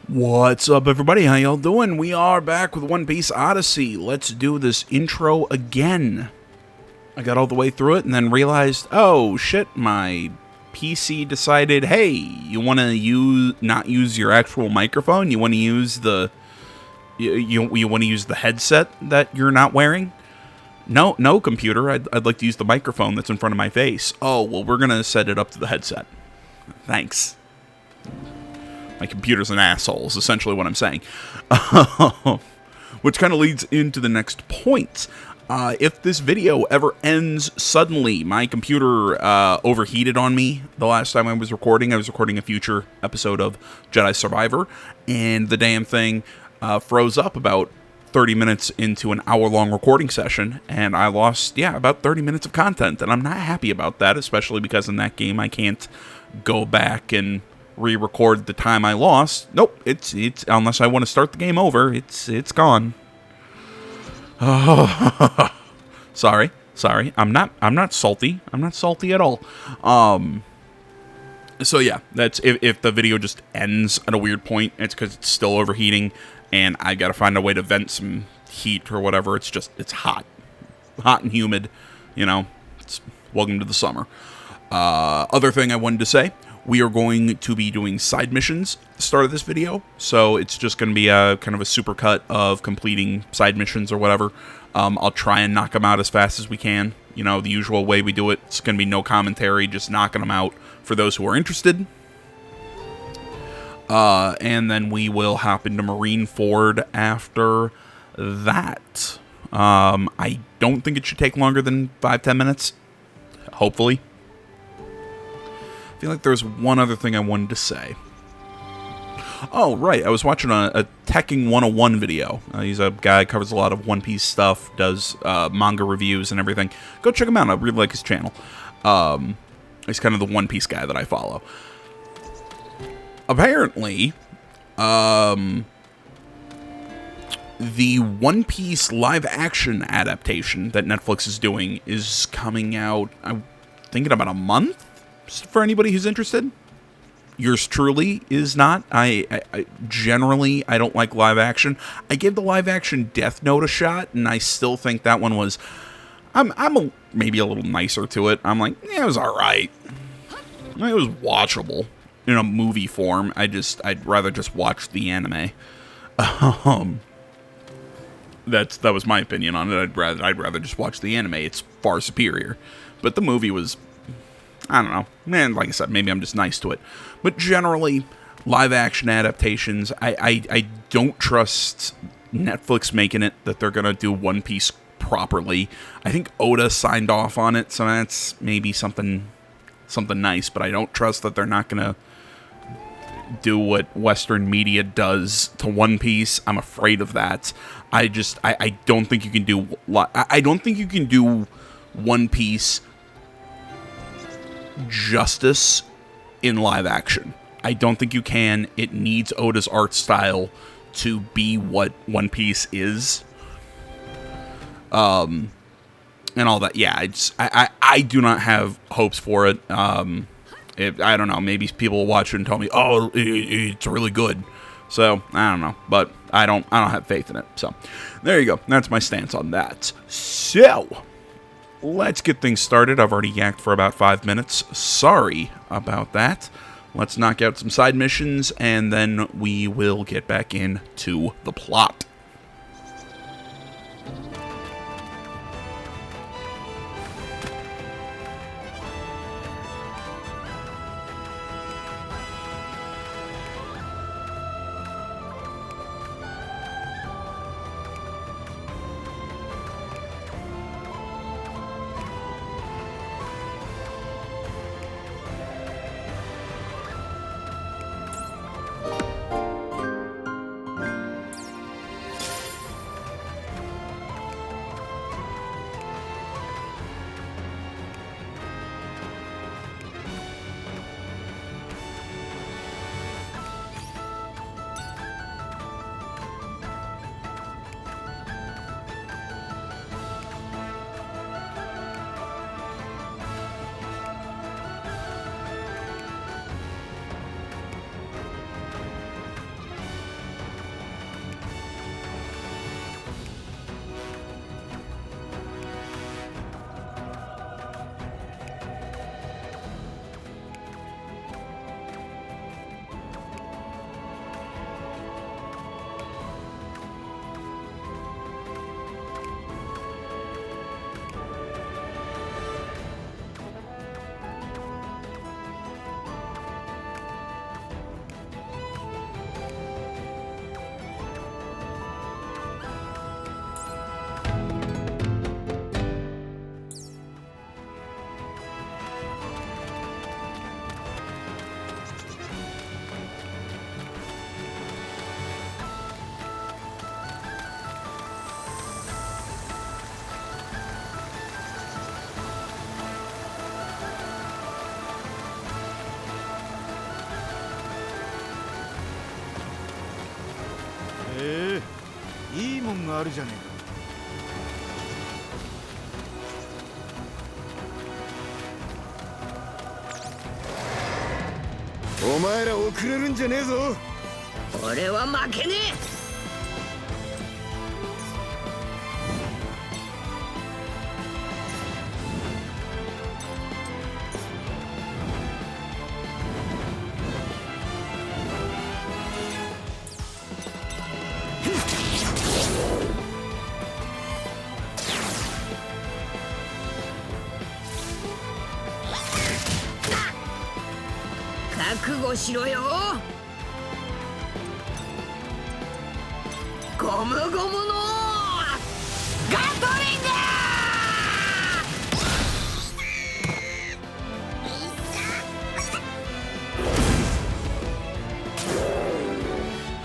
What's up, everybody? How y'all doing? We are back with One Piece Odyssey. Let's do this intro again. I got all the way through it and then realized, oh shit, my PC decided, hey, you want to not use your actual microphone? You want to use the you want to use the headset that you're not wearing? No, computer. I'd like to use the microphone that's in front of my face. Oh, well, we're gonna set it up to the headset. Thanks. My computer's an asshole, is essentially what I'm saying. Which kind of leads into the next point. If this video ever ends suddenly, my computer overheated on me the last time I was recording. I was recording a future episode of Jedi Survivor, and the damn thing froze up about 30 minutes into an hour-long recording session, and I lost, about 30 minutes of content, and I'm not happy about that, especially because in that game I can't go back and re-record the time I lost. Nope, it's unless I want to start the game over, it's gone. Sorry. I'm not salty. I'm not salty at all. So yeah, that's if the video just ends at a weird point, it's because it's still overheating, and I gotta find a way to vent some heat or whatever. It's hot and humid. It's welcome to the summer. Other thing I wanted to say. We are going to be doing side missions at the start of this video, so it's just going to be a kind of a supercut of completing side missions or whatever. I'll try and knock them out as fast as we can. The usual way we do it. It's going to be no commentary, just knocking them out for those who are interested. And then we will hop into Marineford after that. I don't think it should take longer than 5-10 minutes, hopefully. I feel like there's one other thing I wanted to say. Oh, right. I was watching a Teching 101 video. He's a guy who covers a lot of One Piece stuff, does manga reviews and everything. Go check him out. I really like his channel. He's kind of the One Piece guy that I follow. Apparently, the One Piece live-action adaptation that Netflix is doing is coming out, I'm thinking, about a month? For anybody who's interested. Yours truly is not. I generally, I don't like live action. I gave the live action Death Note a shot, and I still think that one was, maybe a little nicer to it. I'm like, it was alright. It was watchable in a movie form. I'd rather just watch the anime. That was my opinion on it. I'd rather just watch the anime. It's far superior. But the movie was, I don't know. Man, like I said, maybe I'm just nice to it. But generally, live-action adaptations, I don't trust Netflix making it that they're going to do One Piece properly. I think Oda signed off on it, so that's maybe something nice. But I don't trust that they're not going to do what Western media does to One Piece. I'm afraid of that. I don't think you can do... I don't think you can do One Piece justice in live action. I don't think you can. It needs Oda's art style to be what One Piece is. And all that. Yeah, I do not have hopes for it. I don't know. Maybe people will watch it and tell me, oh, it's really good. So, I don't know. But I don't have faith in it. So, there you go. That's my stance on that. So, let's get things started. I've already yacked for about 5 minutes. Sorry about that. Let's knock out some side missions, and then we will get back into the plot. いいもんがあるじゃねえか。お前ら遅れるんじゃねえぞ。俺は負けねえ。覚悟しろよ。ゴムゴムのガトリング。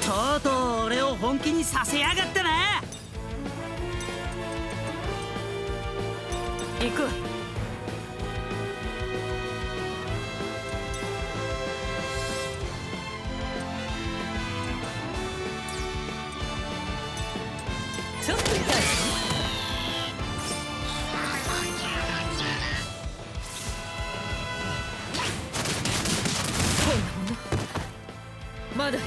とうとう俺を本気にさせやがったな。行く。ちょっと痛い。こんなものまだ。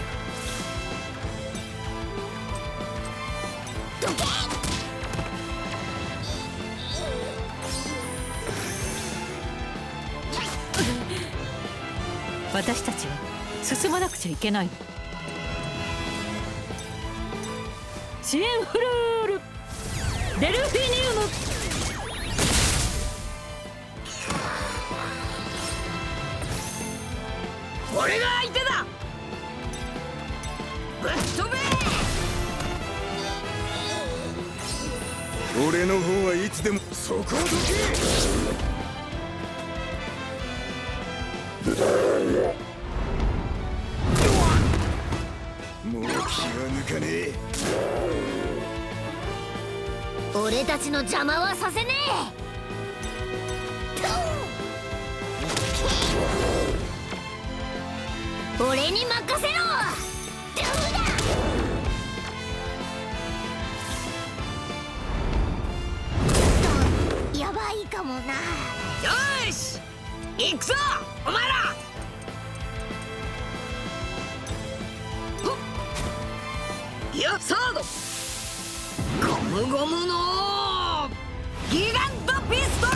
私たちは進まなくちゃいけないの。シエンフルールデルフィニウム。俺が相手だ。ぶっ飛べ。俺の方はいつでもそこをどけ。もう気が抜かねえ。俺たちの邪魔はさせねえ。俺に任せろ。ちょっとやばいかもな。よーし行くぞお前ら。いやサードゴムゴムのギガントピストル。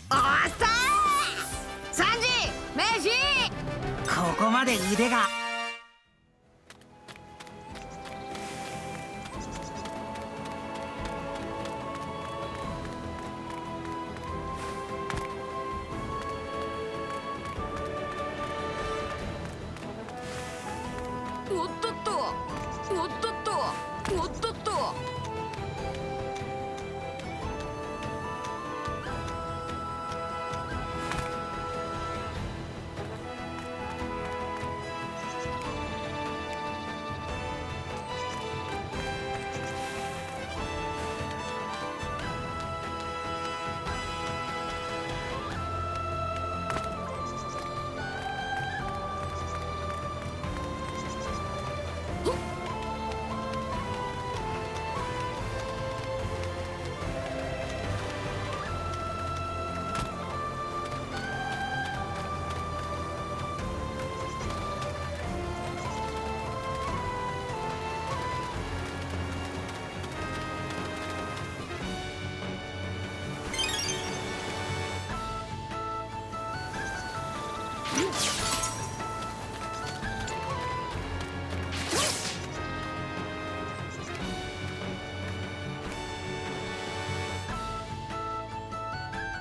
おっさーサンジ飯。ここまで腕が。おっとっとおっとっとおっとっと。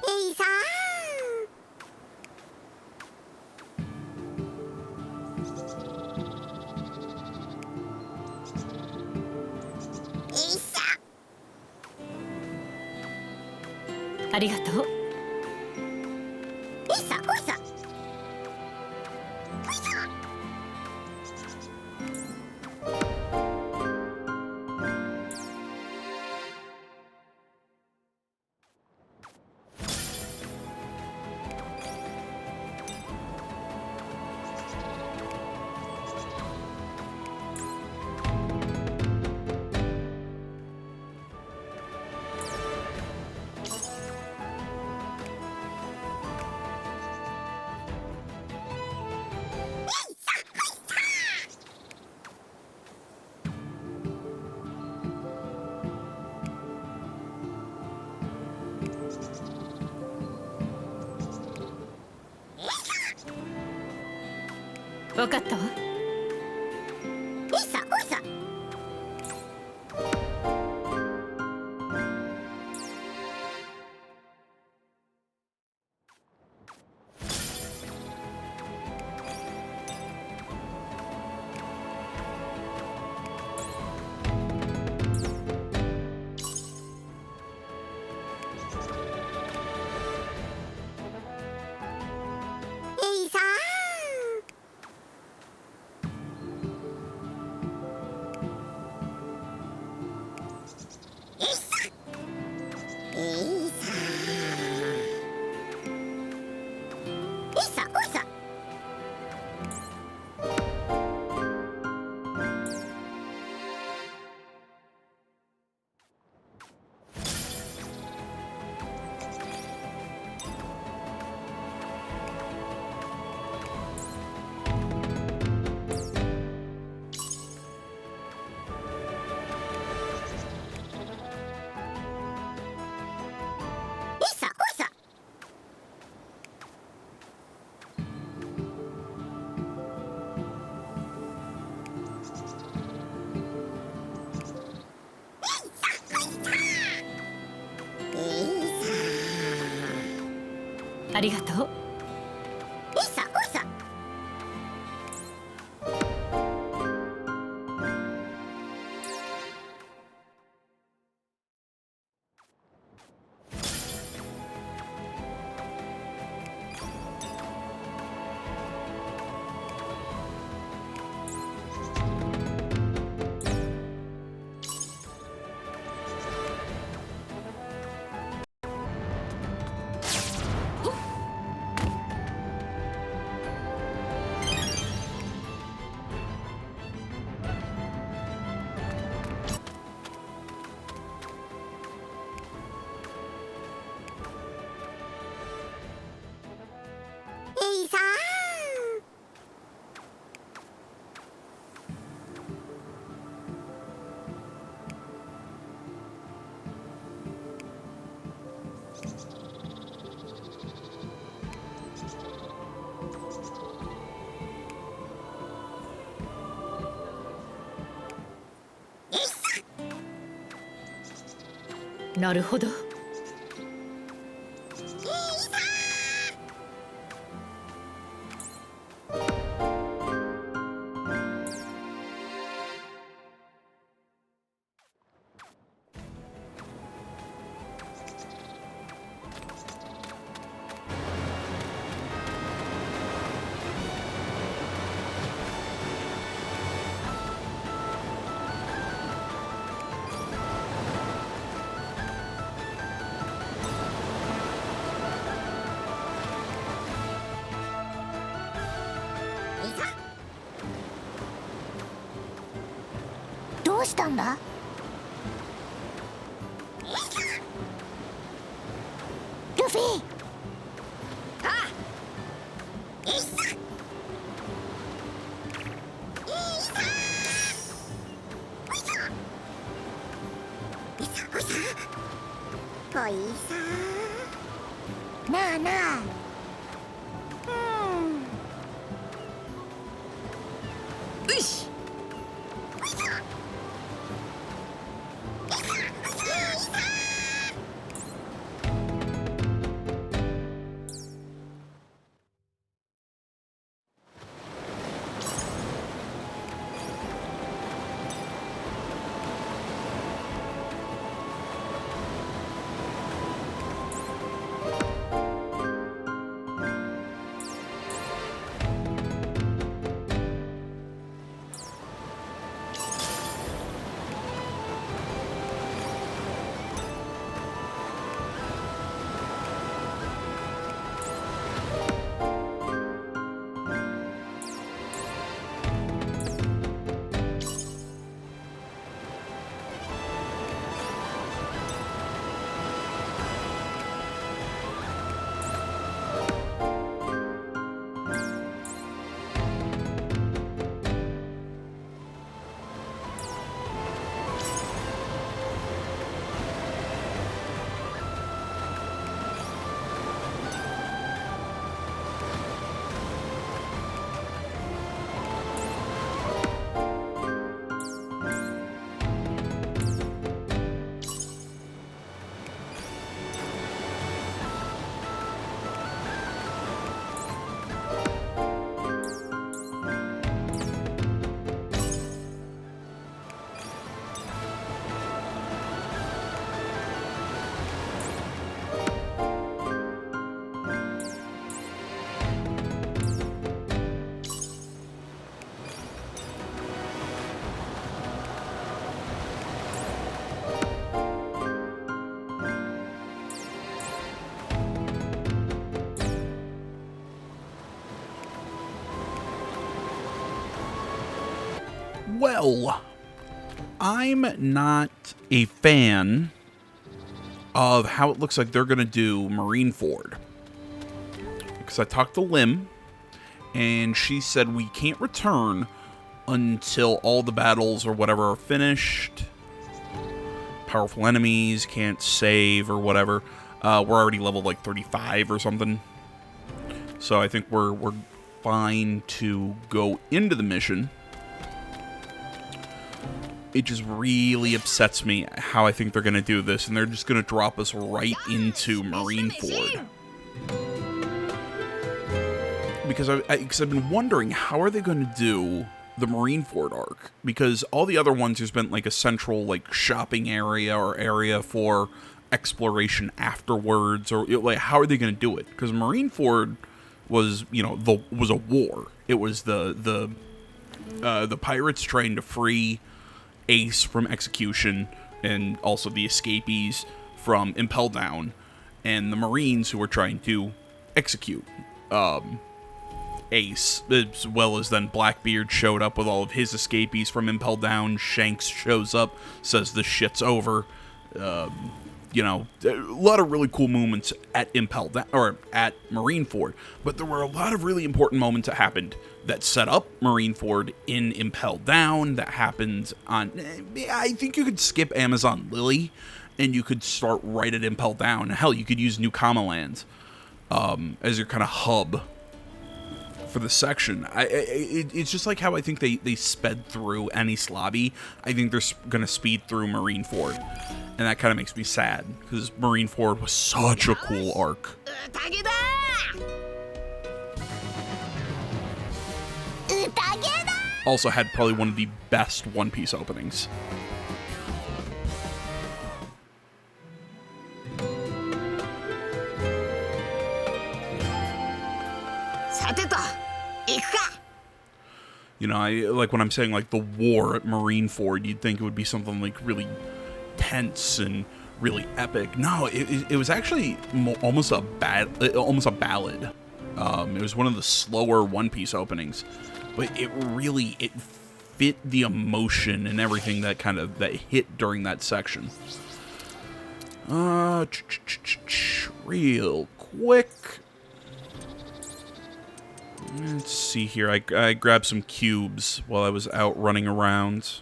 エイさん。エイさん。ありがとう。エイさん、おいさん。分かったわ。いさおいさ。いさいさおいさ。いさおいさ。ありがとう。いさおいさ。いさなるほど。どうしたんだ。ルフィ。あおいさ。なあなあ。ういし。Well, I'm not a fan of how it looks like they're going to do Marineford. Because I talked to Lim, and she said we can't return until all the battles or whatever are finished. Powerful enemies can't save or whatever. We're already leveled like 35 or something. So I think we're fine to go into the mission. It just really upsets me how I think they're going to do this, and they're just going to drop us right into Marineford. Because I've been wondering, how are they going to do the Marineford arc? Because all the other ones, there's been like a central like shopping area or area for exploration afterwards, or like how are they going to do it? Because Marineford was, you know, was a war. It was the pirates trying to free Ace from execution, and also the escapees from Impel Down, and the Marines who were trying to execute Ace, as well as then Blackbeard showed up with all of his escapees from Impel Down. Shanks shows up, says the shit's over. You know, a lot of really cool moments at Impel Down, or at Marineford, but there were a lot of really important moments that happened that set up Marineford in Impel Down, that happened on, I think you could skip Amazon Lily, and you could start right at Impel Down. Hell, you could use New Kama Land as your kind of hub for the section. It's just like how I think they sped through Enies Lobby. I think they're going to speed through Marineford. And that kind of makes me sad, because Marineford was such a cool arc. Also had probably one of the best One Piece openings. You know, I like when I'm saying like the war at Marineford, you'd think it would be something like really tense and really epic. No, it was actually almost a ballad. It was one of the slower One Piece openings, but it fit the emotion and everything that hit during that section. Real quick. Let's see here. I grabbed some cubes while I was out running around.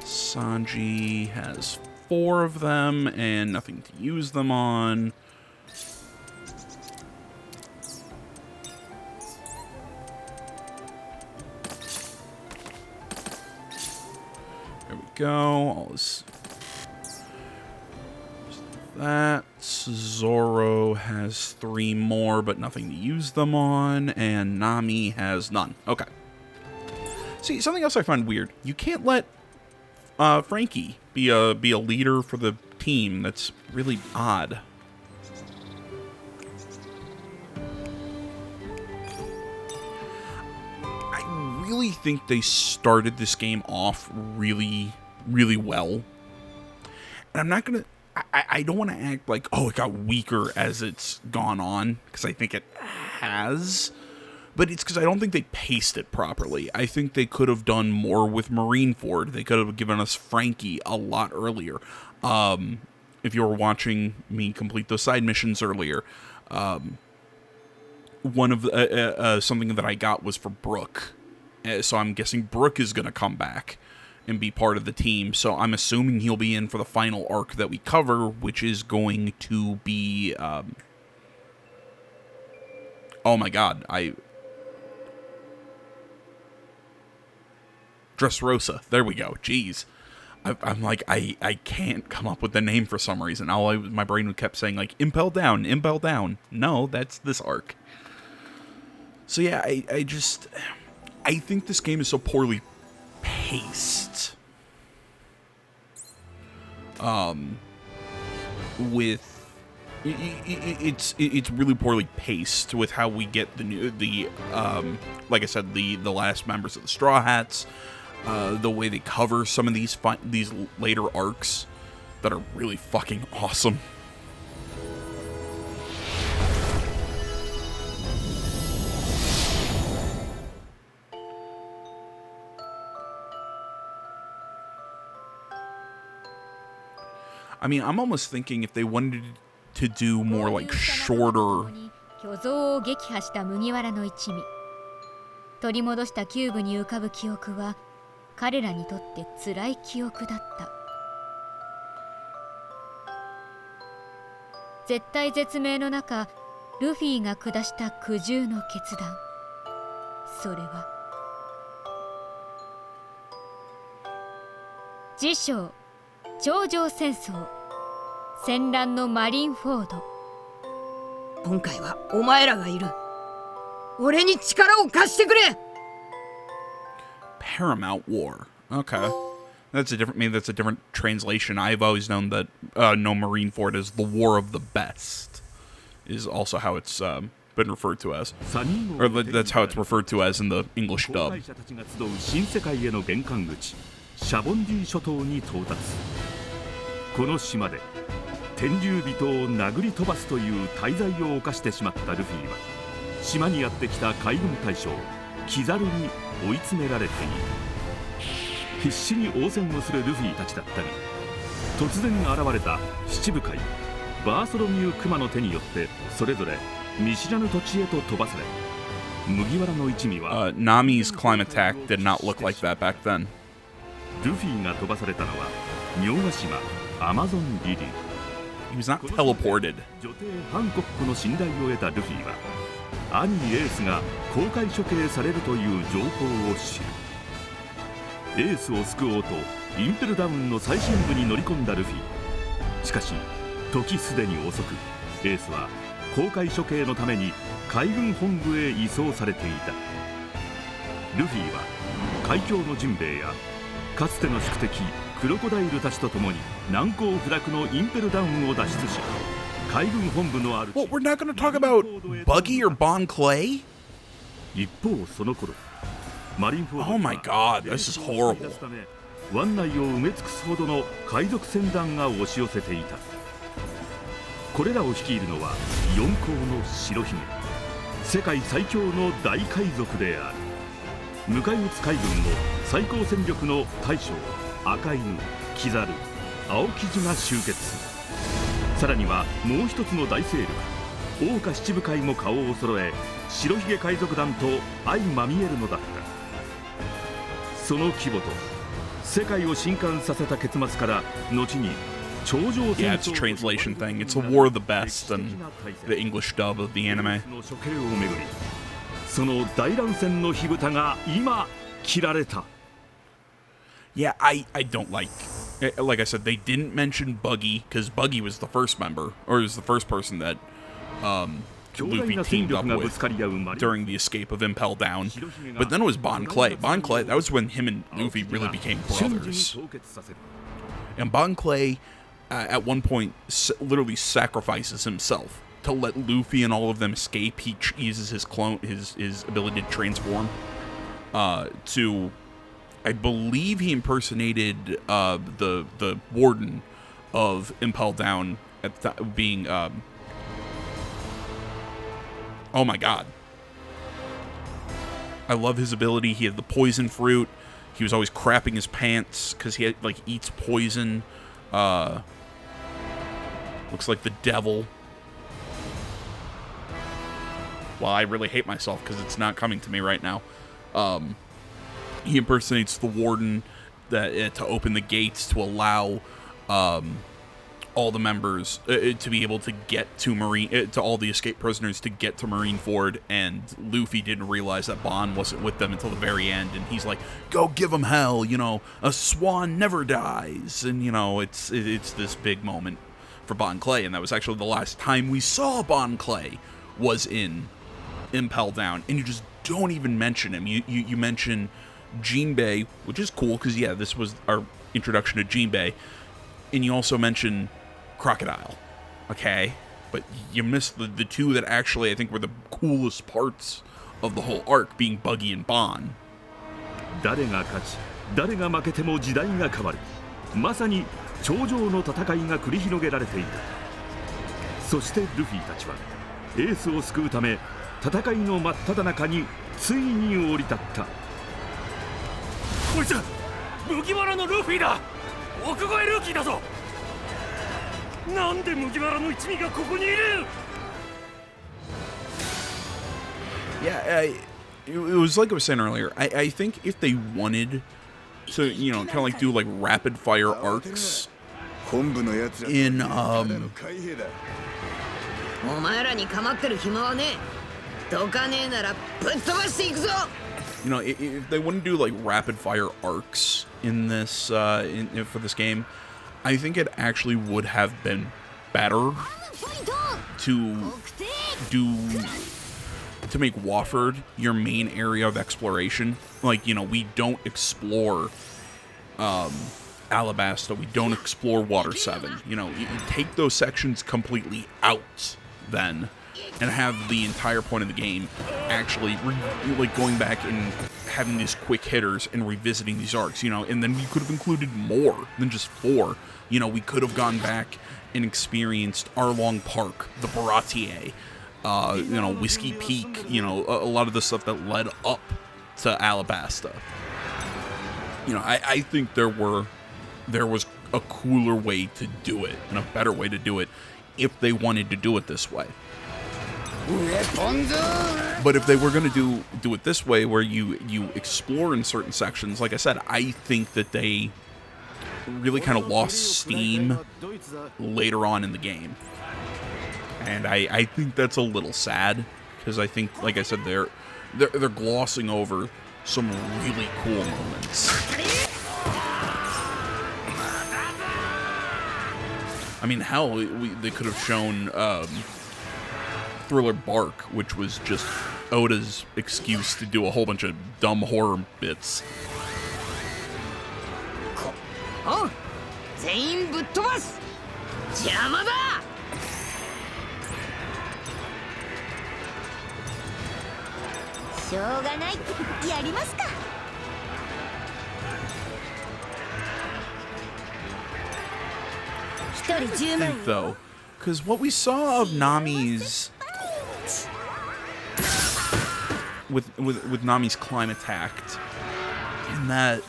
Sanji has 4 of them and nothing to use them on. There we go. All this. That. Zoro has 3 more, but nothing to use them on. And Nami has none. Okay. See, something else I find weird. You can't let Frankie be a leader for the team. That's really odd. I really think they started this game off really, really well. And I'm not gonna... I don't want to act like, oh, it got weaker as it's gone on, because I think it has. But it's because I don't think they paced it properly. I think they could have done more with Marineford. They could have given us Frankie a lot earlier. If you were watching me complete those side missions earlier, one of the, something that I got was for Brooke. So I'm guessing Brooke is going to come back and be part of the team. So I'm assuming he'll be in for the final arc that we cover, which is going to be... oh my god, Dressrosa. There we go. Jeez. I'm like, I can't come up with the name for some reason. My brain kept saying, like, Impel Down, Impel Down. No, that's this arc. So yeah, I think this game is so poorly paced. It's really poorly paced with how we get like I said, the last members of the Straw Hats, the way they cover some of these later arcs that are really fucking awesome. I mean, I'm almost thinking if they wanted to do more like shorter. 巨像を撃破した麦わらの一味。取り戻したキューブに浮かぶ記憶は彼らにとって辛い記憶だった。絶体絶命の中、ルフィが下した苦渋の決断。それは自称頂上戦争、戦乱のマリンフォード。今回はお前らがいる。俺に力を貸してくれ。 Paramount War. Okay. That's a different, maybe that's a different translation. I've always known that no Marineford is the War of the Best, is also how it's been referred to as. Or that's how it's referred to as in the English dub. 新世界への玄関口、シャボンディ諸島に到達。この島で天竜人を殴り飛ばすという大罪を犯してしまったルフィは、島にやってきた海軍大将キザルに追い詰められている。必死に応戦をするルフィたちだったが、突然現れた七部会バーソロミュー・クマの手によってそれぞれ見知らぬ土地へと飛ばされ、麦わらの一味は、Nami's climb attack did not look like that back then. ルフィが飛ばされたのは妙ヶ島アマゾンリリー。 He was not teleported. 女帝ハンコックの信頼を得たルフィは、兄エースが公開処刑されるという情報を知る。エースを救おうとインペルダウンの最深部に乗り込んだルフィ。しかし時すでに遅く、エースは公開処刑のために海軍本部へ移送されていた。ルフィは海峡のジンベエやかつての宿敵クロコダイルたちと共に難攻不落のインペルダウンを脱出し、海軍本部のある Well, we're not going to talk about Buggy or Bon Clay? 一方その頃、マリンフォード Oh my god, this is horrible. 湾内を埋め尽くすほどの海賊船団が押し寄せていた。これらを率いるのは四皇の白姫、世界最強の大海賊である。迎え撃つ海軍の最高戦力の大将赤犬、キザル、青生地が集結。さらにはもう一つの大勢力桜花七部会も顔を揃え、白ひげ海賊団と相まみえるのだった。その規模と世界を震撼させた結末から、後に頂上戦争 Yeah, it's a translation thing. It's a War of the Best and the English dub of the anime. の処刑をめぐり、その大乱戦の火蓋が今切られた。 Yeah, I don't like I said, they didn't mention Buggy because Buggy was the first member, or was the first person that Luffy teamed up with during the escape of Impel Down. But then it was Bon Clay. Bon Clay, that was when him and Luffy really became brothers. And Bon Clay, at one point, literally sacrifices himself to let Luffy and all of them escape. He uses his clone, his ability to transform, to, I believe he impersonated the warden of Impel Down at being oh my god. I love his ability. He had the poison fruit. He was always crapping his pants because he had, like, eats poison. Looks like the devil. Well, I really hate myself because it's not coming to me right now. He impersonates the warden that to open the gates to allow all the members to be able to get to to all the escaped prisoners to get to Marineford, and Luffy didn't realize that Bon wasn't with them until the very end, and he's like, go give him hell, you know, a swan never dies, and, you know, it's this big moment for Bon Clay, and that was actually the last time we saw Bon Clay was in Impel Down, and you just don't even mention him. You mention Jinbei, which is cool, because, yeah, this was our introduction to Jinbei, and you also mention Crocodile, okay? But you missed the two that actually I think were the coolest parts of the whole arc, being Buggy and Bon. 誰が勝ち、誰が負けても時代が変わる。まさに頂上の戦いが繰り広げられていた。そしてルフィたちはエースを救うため戦いの真っ只中についに降り立った。こいつ麦わらのルフィだ。奥越えルーキーだぞ。なんで麦わらの一味がここにいる Yeah, it was like I was saying earlier. I think if they wanted to, you know, kind of like do like rapid fire arcs 本部のやつら in ただの海兵だお前らに構ってる暇はねえどかねえならぶっ飛ばしていくぞ you know, if they wouldn't do like rapid fire arcs in this for this game, I think it actually would have been better to make Wofford your main area of exploration. Like, you know, we don't explore Alabasta, we don't explore Water 7. You know, you take those sections completely out then, and have the entire point of the game actually like going back and having these quick hitters and revisiting these arcs, you know, and then we could have included more than just 4. You know, we could have gone back and experienced Arlong Park, the Baratier, you know, Whiskey Peak, you know, a lot of the stuff that led up to Alabasta. You know, I think there was a cooler way to do it and a better way to do it if they wanted to do it this way. But if they were going to do it this way, where you explore in certain sections, like I said, I think that they really kind of lost steam later on in the game. And I think that's a little sad, because I think, like I said, they're glossing over some really cool moments. I mean, hell, they could have shown Thriller Bark, which was just Oda's excuse to do a whole bunch of dumb horror bits. おう全員ぶっ飛ばす邪魔だ しょうがないやりますか I think, though, because what we saw of Nami's with Nami's climb attacked, in that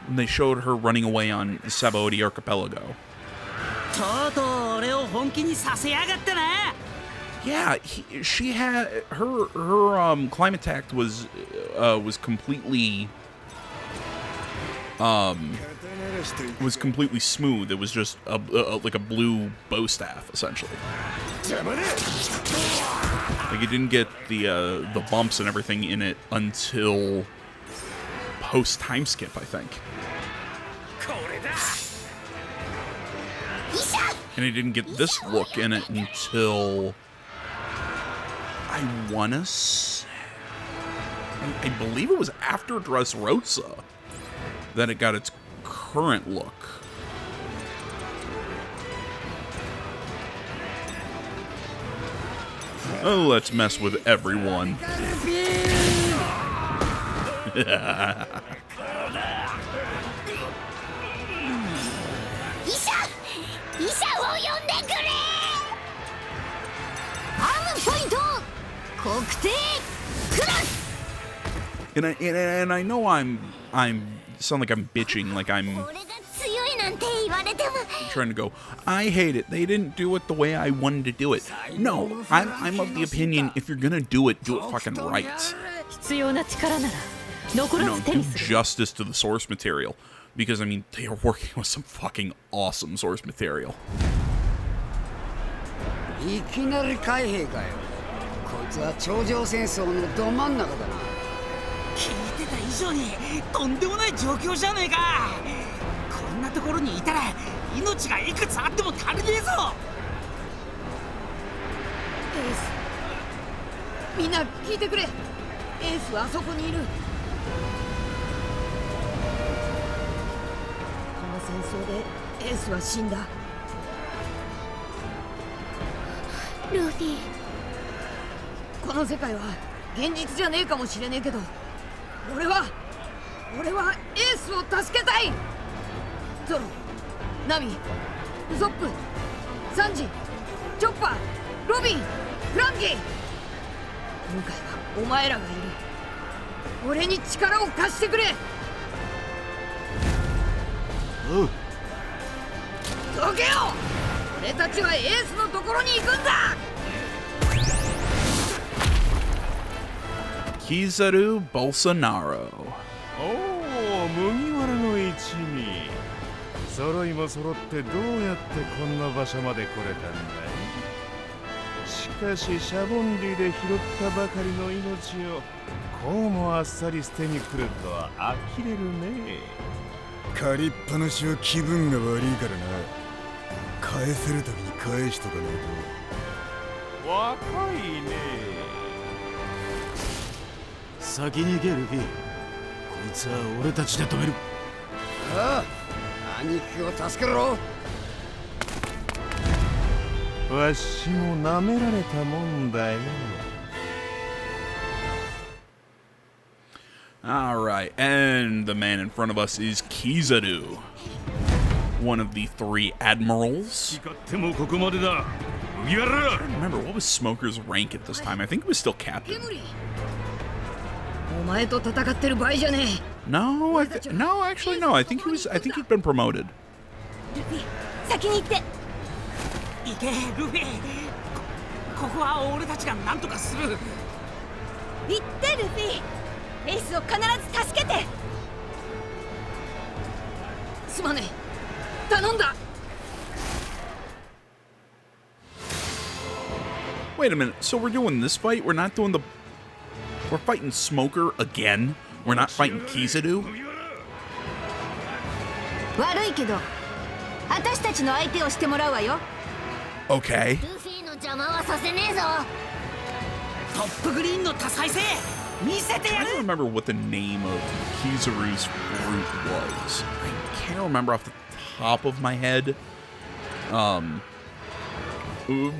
when they showed her running away on the Sabaody Archipelago. Yeah, she had her climb attack was completely smooth. It was just like a blue bow staff, essentially. Like, it didn't get the bumps and everything in it until post time skip, I think. And it didn't get this look in it until I believe it was after Dressrosa that it got its current look. Oh, let's mess with everyone. And I know I'm sound like I'm bitching, like I'm trying to go, I hate it, they didn't do it the way I wanted to do it. No, I'm of the opinion, if you're gonna do it fucking right. You know, do justice to the source material. Because, I mean, they are working with some fucking awesome source material. いきなり海兵かよ。こいつは頂上戦争のど真ん中だな。聞いてた以上にとんでもない状況じゃねえか。こんなところにいたら命がいくつあっても足りねえぞ。エース、みんな聞いてくれ。エースはあそこにいる。この戦争でエースは死んだ。ルフィ、この世界は現実じゃねえかもしれねえけど、俺はエースを助けたい。ゾロ、ナミ、ウソップ、サンジ、チョッパー、ロビン、フランキー。今回はお前らがいる。俺に力を貸してくれ。どけよ。俺たちはエースのところに行くんだ。 Kizaru Bolsonaro. おお、麦わらの一味。揃いも揃ってどうやってこんな場所まで来れたんだい。しかしシャボンディで拾ったばかりの命をこうもあっさり捨てに来るとは呆れるね。借りっぱなしは気分が悪いからな。返せるときに返しとかないと。若いね。先に行けルフィ。こいつは俺たちで止める。ああ、兄貴を助けろ。わしも舐められたもんだよ。 Alright, and the man in front of us is Kizaru, one of the 3 admirals. 誓ってもここまでだ。麦わら。 Remember, what was Smoker's rank at this time? I think he was still ケ captain. ムリ、お前と戦ってる場合じゃねえ。 No, no, actually no. I think he'd been promoted. ルフィ先に行って。行けルフィ。ここは俺たちが何とかする。行ってルフィ。エースを必ず助けて。すまねえ、頼んだ。 Wait a minute, so we're doing this fight? We're not doing the... We're fighting Smoker again? We're not fighting Kizaru? 悪いけど、私たちの相手をしてもらうわよ。 Okay. ルフィの邪魔はさせねえぞ。トップグリーンの多彩性見せてや I る。 don't remember what the name of Kizaru's fruit was. I can't remember off the top of my head.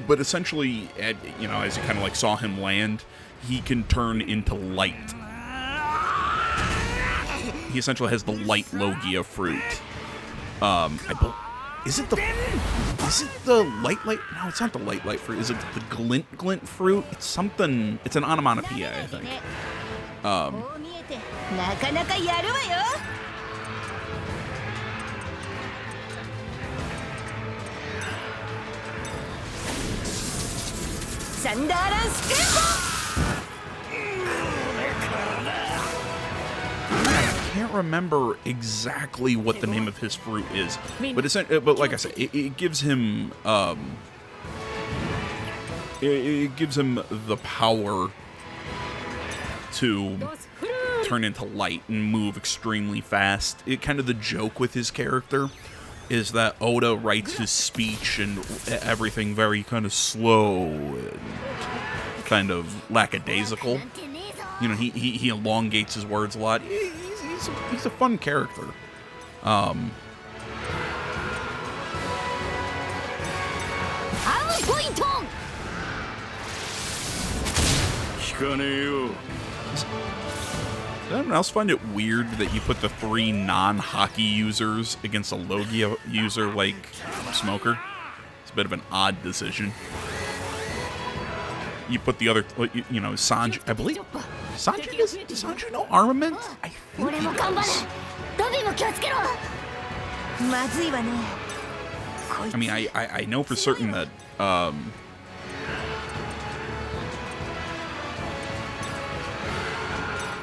But essentially, you know, as you kind of like saw him land, he can turn into light. He essentially has the light Logia fruit. Is it the light? No, it's not the light fruit. Is it the glint fruit? It's something. It's an onomatopoeia, I think. こう見えてなかなかやるわよ。サンダーランスクレー I can't remember exactly what the name of his fruit is, but like I said, it gives him it gives him the power to turn into light and move extremely fast. It kind of the joke with his character is that Oda writes his speech and everything very kind of slow and kind of lackadaisical. You know, he elongates his words a lot. He's a fun character. Does anyone else find it weird that you put the 3 non-hockey users against a Logia user like Smoker? It's a bit of an odd decision. You put the other, you know, Sanji, I believe. Sanji, does Sanji know armament? I think he does. ドビーも気をつけろ。まずいわね。 I mean, I know for certain that,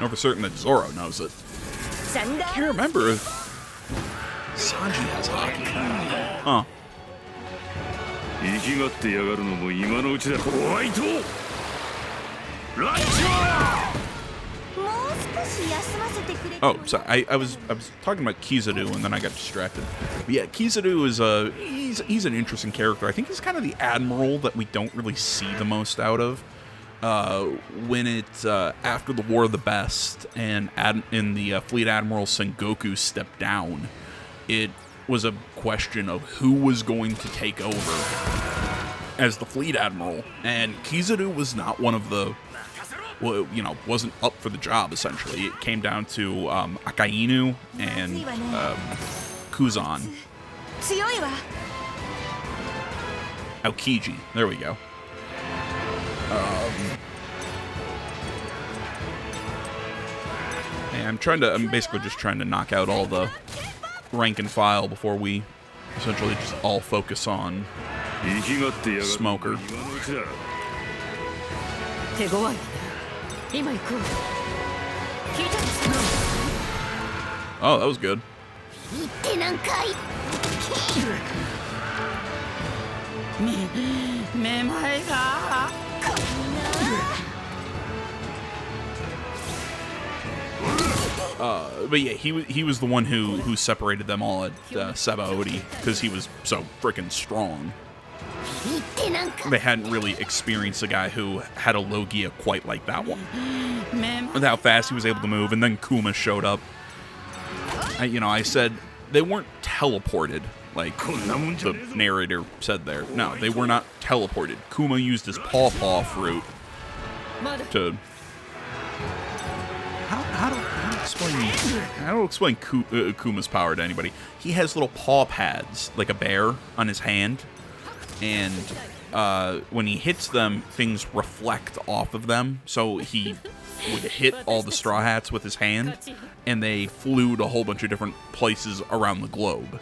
know for certain that Zoro knows it. I can't remember if Sanji has hockey. Huh. 生きがってやがるのも今のうちだ。ホワイトランチャー。もう少し休ませてくれ。 Oh, sorry. I was talking about Kizaru and then I got distracted. But yeah, Kizaru is he's an interesting character. I think he's kind of the admiral that we don't really see the most out of. When it's after the War of the Best and in the Fleet Admiral Sengoku stepped down, it was a question of who was going to take over as the Fleet Admiral, and Kizaru was not one of the, well, you know, wasn't up for the job. Essentially, it came down to Akainu and Kuzan. Aokiji. There we go. And I'm basically just trying to knock out all the rank and file before we essentially just all focus on Smoker. 手強いわね。今行くわ。聞いたんですか？ Oh, that was good. 言ってなんかい。めまいが。 But yeah, he was the one who separated them all at Sabaody because he was so freaking strong. They hadn't really experienced a guy who had a Logia quite like that one. With how fast he was able to move, and then Kuma showed up. I said they weren't teleported, like the narrator said there. No, they were not teleported. Kuma used his paw fruit to... How do I explain Kuma's power to anybody? He has little paw pads, like a bear, on his hand. And when he hits them, things reflect off of them. So he would hit all the Straw Hats with his hand, and they flew to a whole bunch of different places around the globe.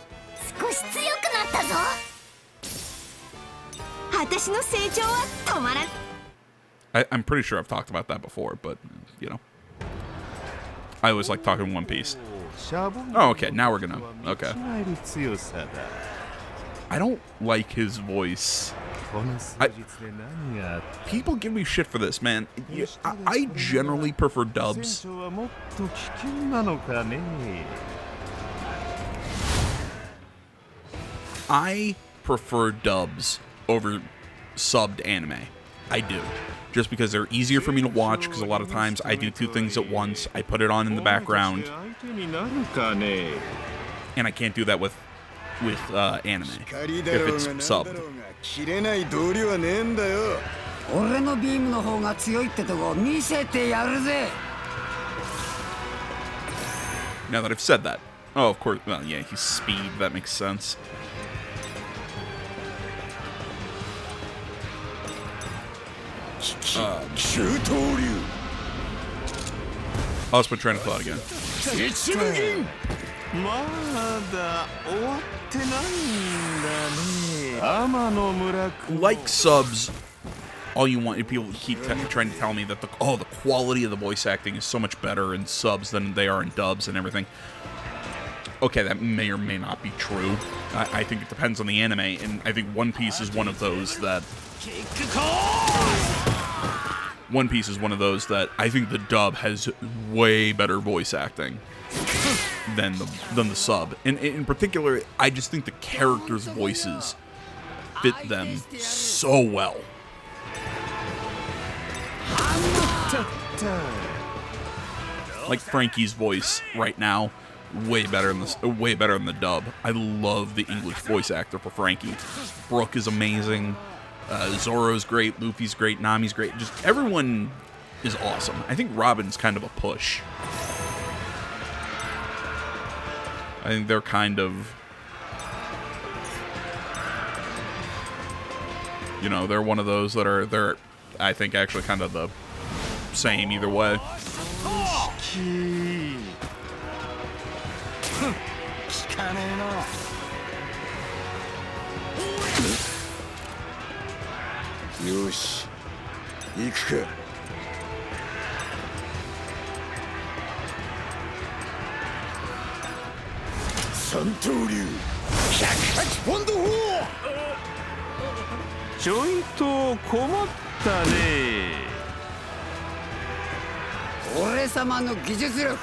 I'm pretty sure I've talked about that before, but, I always like talking One Piece. Oh, okay, now we're gonna... Okay. I don't like his voice. People give me shit for this, man. I generally prefer dubs. I prefer dubs over subbed anime. I do. Just because they're easier for me to watch, because a lot of times I do two things at once. I put it on in the background. And I can't do that with anime, if it's subbed. Now that I've said that. Oh, of course. Well, yeah, he's speed. That makes sense. Oh, let's put train of thought again. Like subs, all you want, people keep trying to tell me that the quality of the voice acting is so much better in subs than they are in dubs and everything. Okay, that may or may not be true. I think it depends on the anime, and I think One Piece is one of those that... One Piece is one of those that I think the dub has way better voice acting than the sub. And in particular, I just think the characters' voices fit them so well. Like Frankie's voice right now, way better in the dub. I love the English voice actor for Frankie. Brook is amazing. Zoro's great, Luffy's great, Nami's great. Just everyone is awesome. I think Robin's kind of a push. I think they're kind of... they're one of those that they're, I think, actually kind of the same either way. Yoshi, 行くか。三刀流108ポンド砲。ちょいと困ったね。俺様の技術力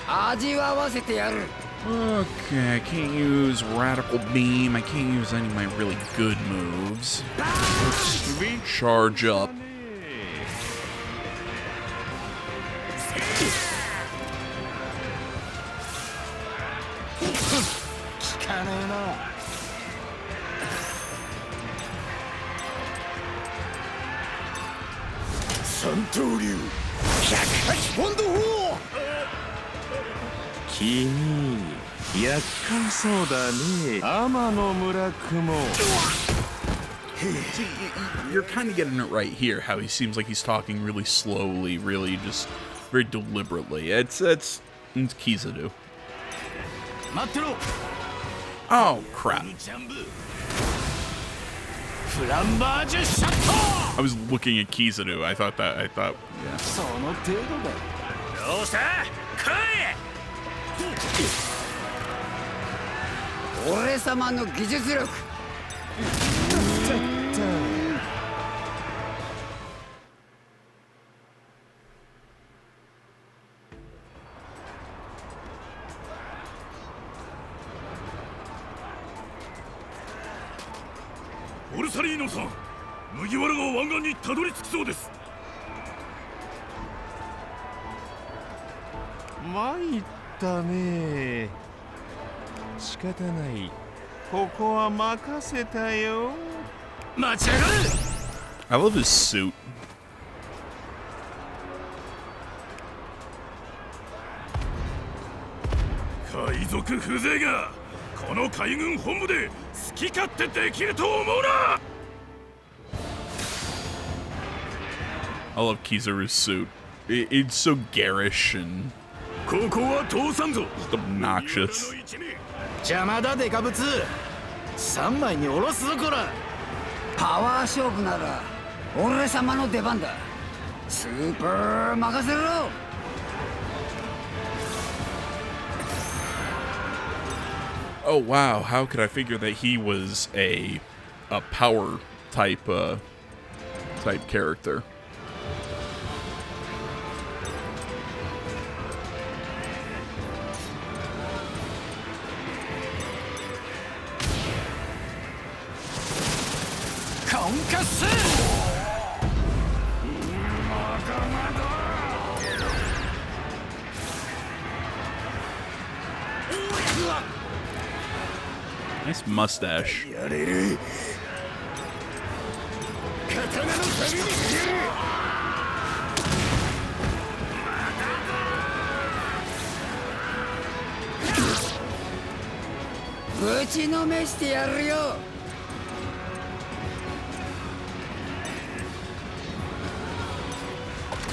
味わわせてやる。 Okay, I can't use Radical Beam. I can't use any of my really good moves. Let's charge up. Santoryu 108ポンド砲。君、厄介そうだね。天の村雲。 See, you're kind of getting it right here, how he seems like he's talking really slowly, really just very deliberately. It's Kizaru. Oh, crap. I was looking at Kizaru. I thought, yeah. その程度だ。どうした？来い！俺様の技術力。オルサリーノさん、麦わらが湾岸にたどり着きそうです。参ったね。仕方ない。ここは任せたよ。待ち上がれ。 I love his suit. 海賊風情がこの海軍本部で好き勝手できると思うな。 I love Kizaru's suit. It's so garish and ここは通さんぞ。 just obnoxious. 邪魔だデカブツ。3枚に下ろすぞこら。パワー勝負なら俺様の出番だ。スーパー任せろ。 Oh wow, how could I figure that he was a power type character? Nice mustache. やれる。刀の旅に出る。ぶちのめしてやるよ。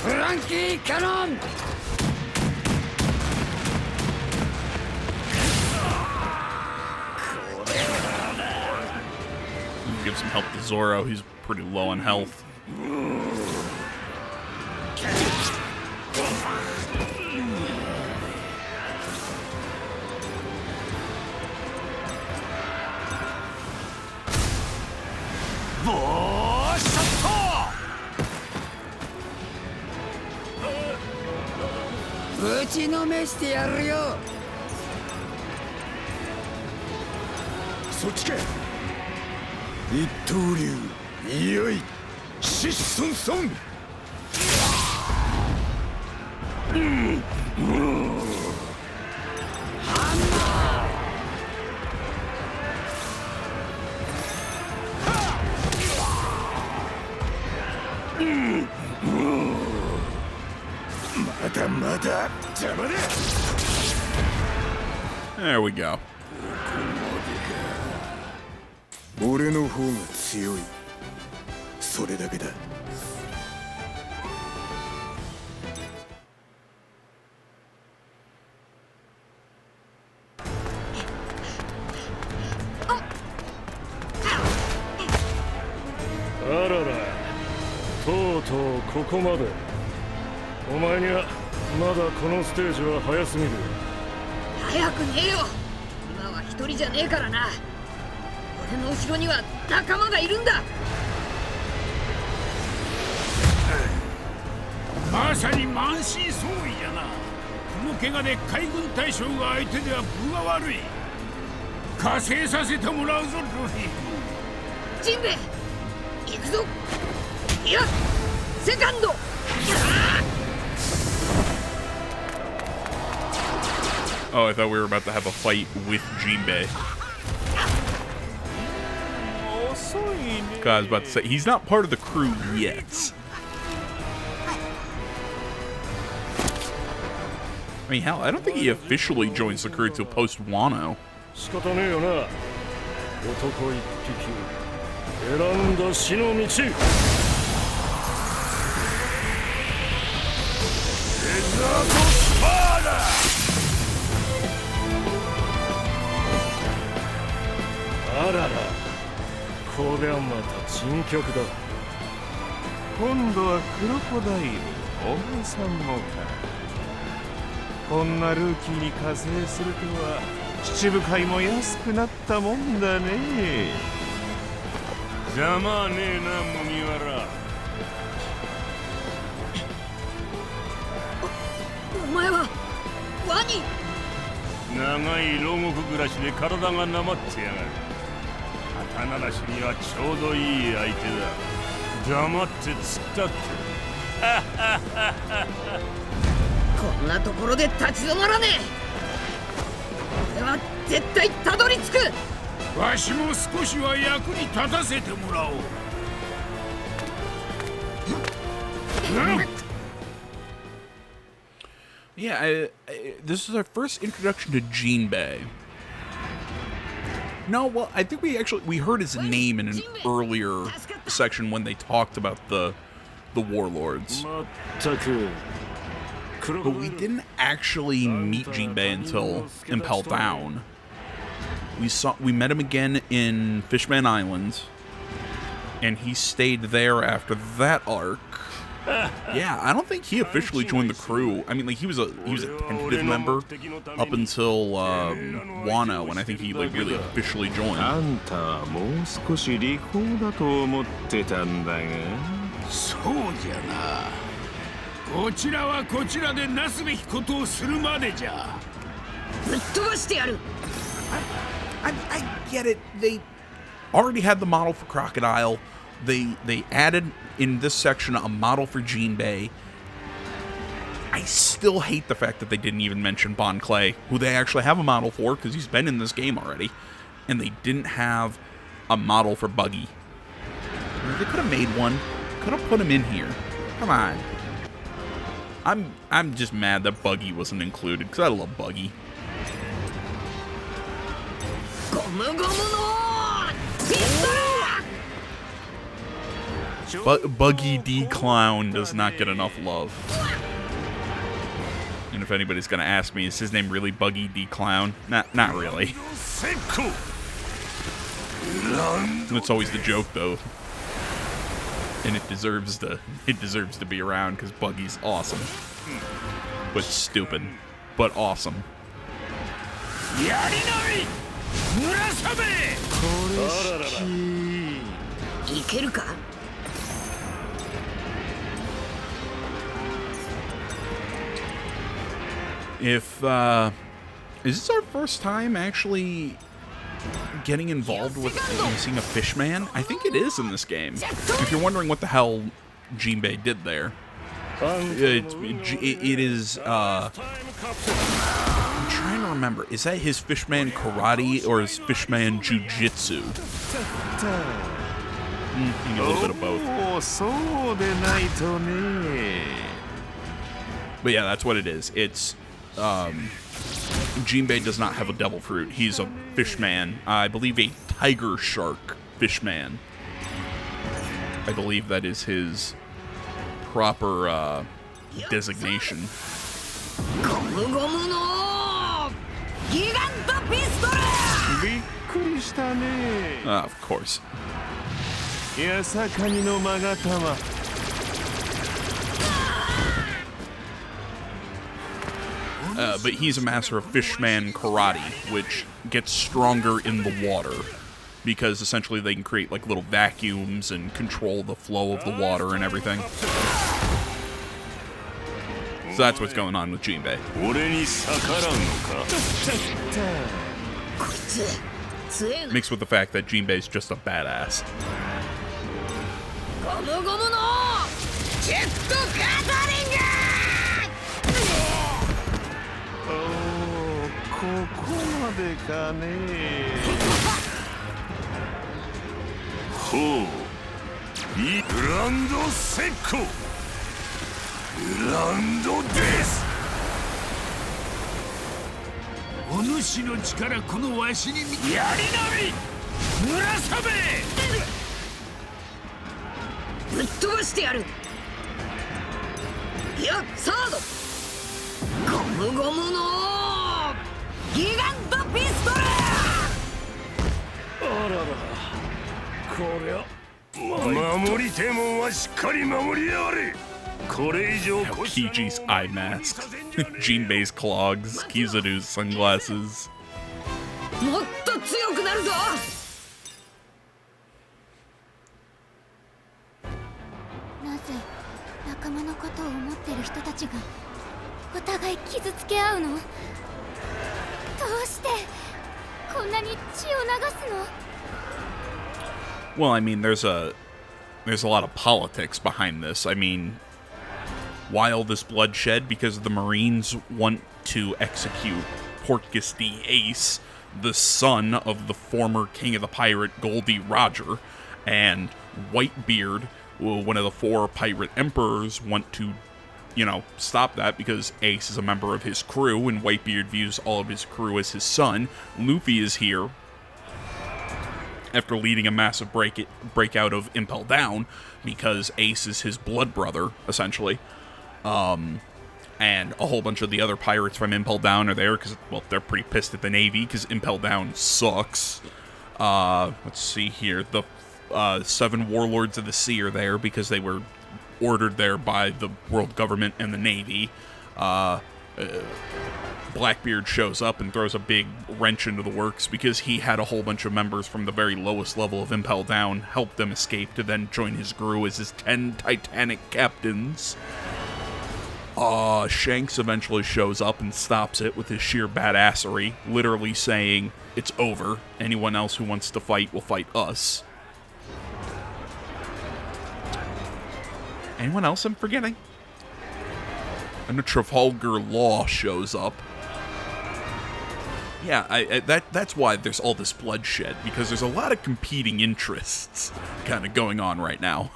フランキーキャノン。 Give some help to Zoro. He's pretty low on health.一刀流、いよい、シシソンソン。まだまだ邪魔だ。 There we go. 俺の方が強い。それだけだ。あらら、とうとうここまで。お前にはまだこのステージは早すぎる。早くねえよ。今は一人じゃねえからな。俺の後ろには仲間がいるんだ。まさに満身創痍やな。この怪我で海軍大将が相手では分が悪い。加勢させてもらうぞルフィ。ジンベエ行くぞ。いやセカンド。Oh, I thought we were about to have a fight with Jinbei. God, I was about to say, he's not part of the crew yet. I mean, hell, I don't think he officially joins the crew till post Wano. 仕方ねえよな。男一匹選んだ死の道。あらら、こりゃまた珍曲だ。今度はクロコダイル、お前さんもか。こんなルーキーに加勢するとは七部会も安くなったもんだね。邪魔はねえな麦わら。お前はワニ。長い牢獄暮らしで体がなまってやがる。刀なしにはちょうどいい相手だ。黙って突っ立って。こんなところで立ち止まらねえ。俺は絶対たどり着く。わしも少しは役に立たせてもらおう。Yeah, this is our first introduction to Jinbei. No, well, I think we heard his name in an earlier section when they talked about the warlords. But we didn't actually meet Jinbei until Impel Down. We met him again in Fishman Island, and he stayed there after that arc. Yeah, I don't think he officially joined the crew. I mean, like he was a tentative member up until Wano, and I think he like really officially joined. あんたはもう少し利口だと思ってたんだが。そうじゃな。こちらはこちらでなすべきことをするまでじゃ。ぶっ飛ばしてやる。I get it. They already had the model for Crocodile. They added in this section a model for Jinbei. I still hate the fact that they didn't even mention Bon Clay, who they actually have a model for because he's been in this game already, and they didn't have a model for Buggy. They could have made one. Could have put him in here. Come on. I'm just mad that Buggy wasn't included because I love Buggy. But Buggy D Clown does not get enough love. And if anybody's gonna ask me, is his name really Buggy D Clown? Not really. It's always the joke though. And it deserves to be around because Buggy's awesome. But stupid. But awesome. If, is this our first time actually getting involved with seeing a fishman? I think it is in this game. If you're wondering what the hell Jinbei did there, it is, I'm trying to remember, is that his fishman karate or his fishman jujitsu? Maybe a little bit of both. But yeah, that's what it is. It's, Jinbei does not have a devil fruit. He's a fishman. I believe a tiger shark fishman. I believe that is his proper designation. Of course. But he's a master of fishman karate, which gets stronger in the water because essentially they can create like little vacuums and control the flow of the water and everything. So that's what's going on with Jinbei. Mixed with the fact that Jinbei's just a badass. 守りてえもんはしっかり守りやがれ。これ以上 Kiji's eye mask, Jinbei's clogs, Kizaru's sunglasses. もっと強くなるぞ。なぜ仲間のことを思ってる人たちがお互い傷つけ合うの？どうしてこんなに血を流すの？ Well, I mean, there's a lot of politics behind this. I mean, why all this bloodshed? Because the Marines want to execute Portgas the Ace, the son of the former king of the pirate Goldie Roger, and Whitebeard, one of the 4 pirate emperors, want to, stop that because Ace is a member of his crew, and Whitebeard views all of his crew as his son. Luffy is here after leading a massive breakout of Impel Down, because Ace is his blood brother, essentially. And a whole bunch of the other pirates from Impel Down are there because, well, they're pretty pissed at the Navy because Impel Down sucks. Let's see here. The 7 Warlords of the Sea are there because they were ordered there by the world government and the Navy. Blackbeard shows up and throws a big wrench into the works because he had a whole bunch of members from the very lowest level of Impel Down help them escape to then join his crew as his 10 Titanic captains. Shanks eventually shows up and stops it with his sheer badassery, literally saying, "It's over. Anyone else who wants to fight will fight us." Anyone else I'm forgetting? And the Trafalgar Law shows up. Yeah, that's why there's all this bloodshed, because there's a lot of competing interests kind of going on right now.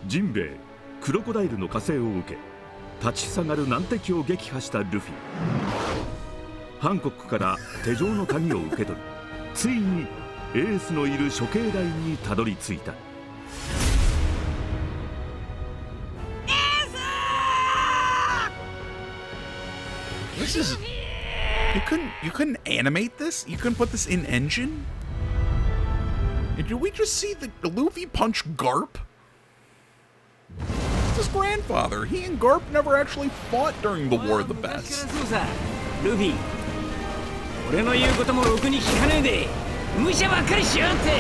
ジンベエ、クロコダイルの加勢を受け、立ちふさがる難敵を撃破したルフィ。ハンコックから手錠の鍵を受け取り、ついにエースのいる処刑台にたどり着いた。This is... You couldn't animate this? You couldn't put this in engine? Did we just see the Luffy punch Garp? It's his grandfather. He and Garp never actually fought during the War of the Best. ルフィ、俺の言うこともろくに聞かねえで、無茶ばっかりしやがって。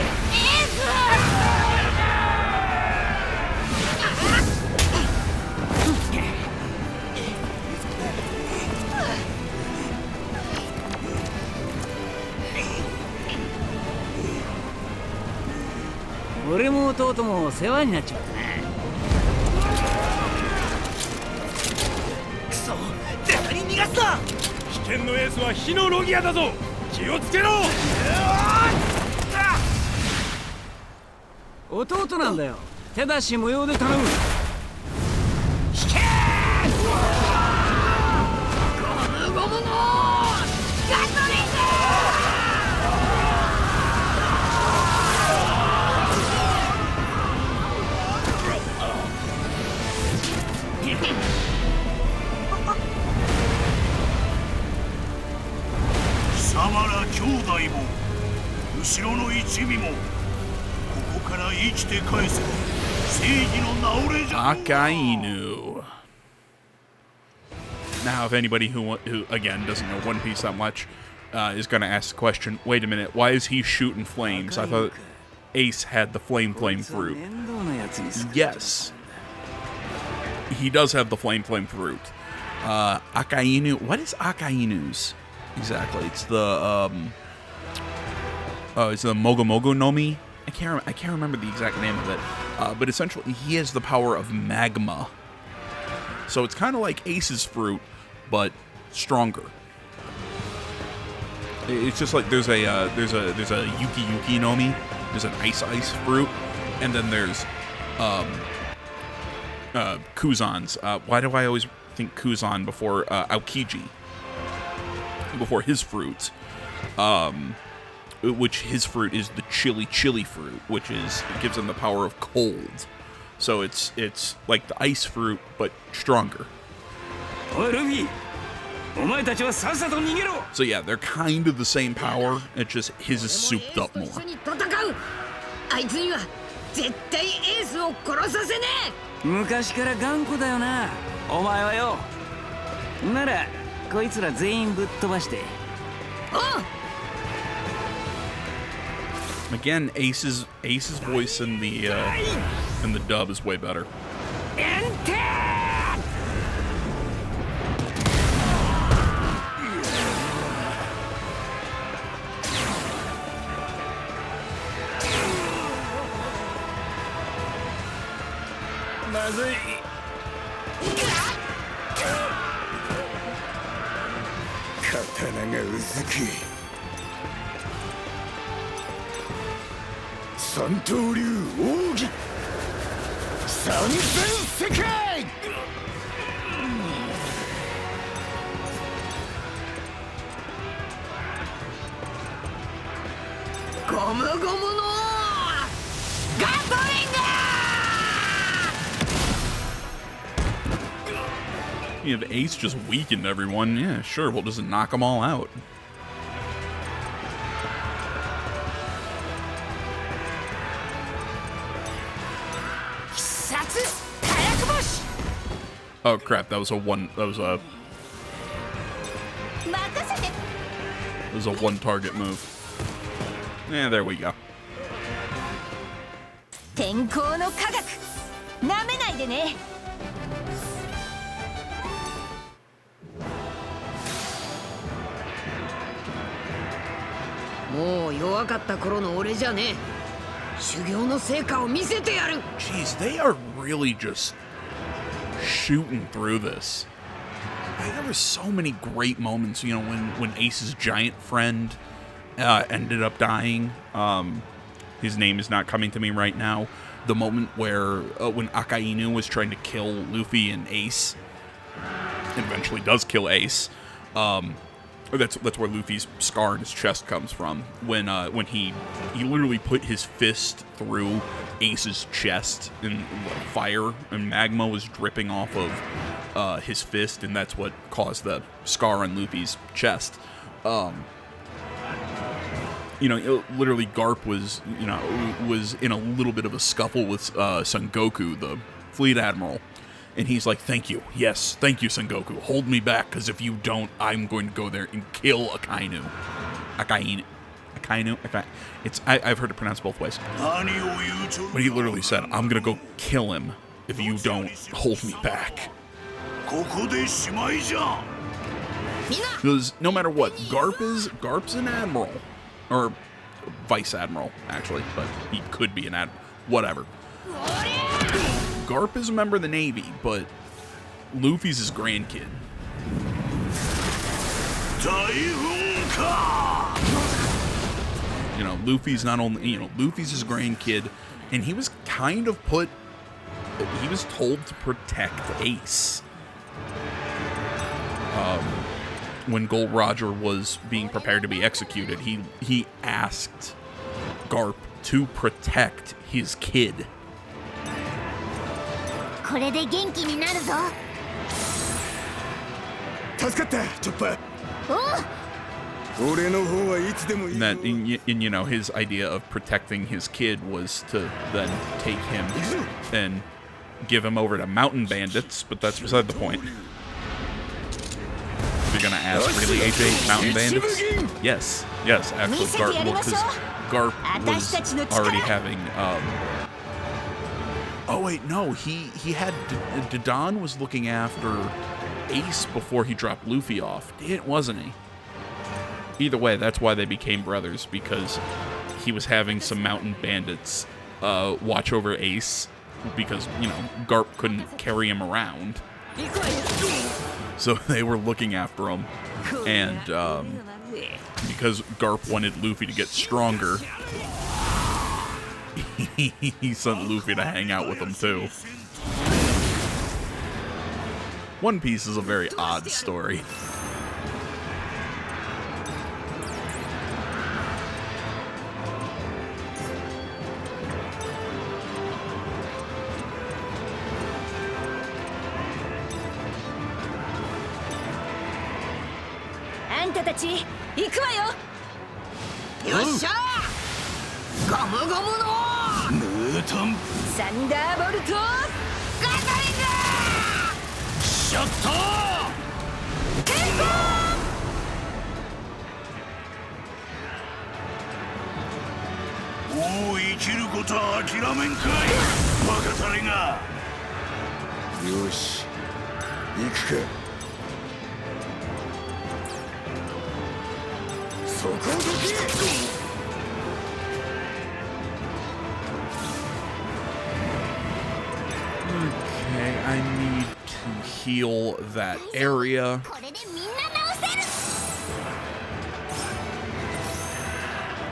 俺も弟も世話になっちまったな。クソ、絶対に逃がすな。危険のエースは火のロギアだぞ。気をつけろ。弟なんだよ。手出し無用で頼む。引けー。ゴムゴムのガトリング。貴様ら兄弟も後ろの一味もここから生きて返せば正義の名折れじゃ。Akainu. Now, if anybody who again doesn't know One Piece that much is going to ask the question, wait a minute, why is he shooting flames? I thought Ace had the flame fruit. Yes, he does have the flame fruit. Akainu. What is Akainu's exactly? It's the Mogo Mogo no Mi. I can't remember the exact name of it. But essentially, he has the power of magma. So it's kind of like Ace's fruit, but stronger. It's just like there's a Yuki Yuki no Mi. There's an ice fruit, and then there's Kuzan's. Why do I always think Kuzan before Aokiji? Before his fruit, which his fruit is the chili fruit, which gives him the power of cold. So it's like the ice fruit but stronger. おいルフィ、So yeah, they're kind of the same power. It's just his is souped up more. あいつには絶対エースを殺させねえ。昔から頑固だよなお前はよ。ならこいつら全員ぶっ飛ばして。Again, Ace's voice in the dub is way better. You have Ace just weakened everyone. Yeah, sure. We'll just knock them all out. Oh crap! That was a one target move. Yeah, there we go. 天候の科学なめないでね。もう弱かった頃の俺じゃねえ。修行の成果を見せてやる。 Jeez, they are really just shooting through this. There were so many great moments, you know, when Ace's giant friend ended up dying. His name is not coming to me right now. The moment where when Akainu was trying to kill Luffy and Ace, and eventually does kill Ace. That's where Luffy's scar in his chest comes from. When he literally put his fist through Ace's chest, and fire and magma was dripping off of his fist, and that's what caused the scar on Luffy's chest. Literally Garp was in a little bit of a scuffle with Son Goku, the fleet admiral. And he's like, thank you. Yes, thank you, Son Goku. Hold me back, because if you don't, I'm going to go there and kill Akainu. Akainu. I've heard it pronounced both ways. But he literally said, I'm going to go kill him if you don't hold me back. Because no matter what, Garp's an admiral. Or vice admiral, actually. But he could be an admiral. Whatever. Garp is a member of the Navy, but Luffy's his grandkid. You know, Luffy's not only, Luffy's his grandkid, and he was kind of told to protect Ace. When Gold Roger was being prepared to be executed, he asked Garp to protect his kid. これで元気になるぞ。助かった、チョッパー。俺の方はいつでもいい。And that, and, you know, his idea of protecting his kid was to then take him and give him over to mountain bandits, but that's beside the point. If you're gonna ask, really, AJ, mountain bandits? Yes, actually, Garp was already having, oh wait, no, he had, Dodon was looking after Ace before he dropped Luffy off, wasn't he? Either way, that's why they became brothers, because he was having some mountain bandits watch over Ace, because, you know, Garp couldn't carry him around. So they were looking after him, and because Garp wanted Luffy to get stronger, he sent Luffy to hang out with him too. One Piece is a very odd story. んたたち行くわよ。よっしゃー、ゴムゴムのムートンサンダーボルトガトリングショット結構もう生きることは諦めんかいバカタレが。よし行くか。そこどけ。Okay, I need to heal that area. これでみんな直せる。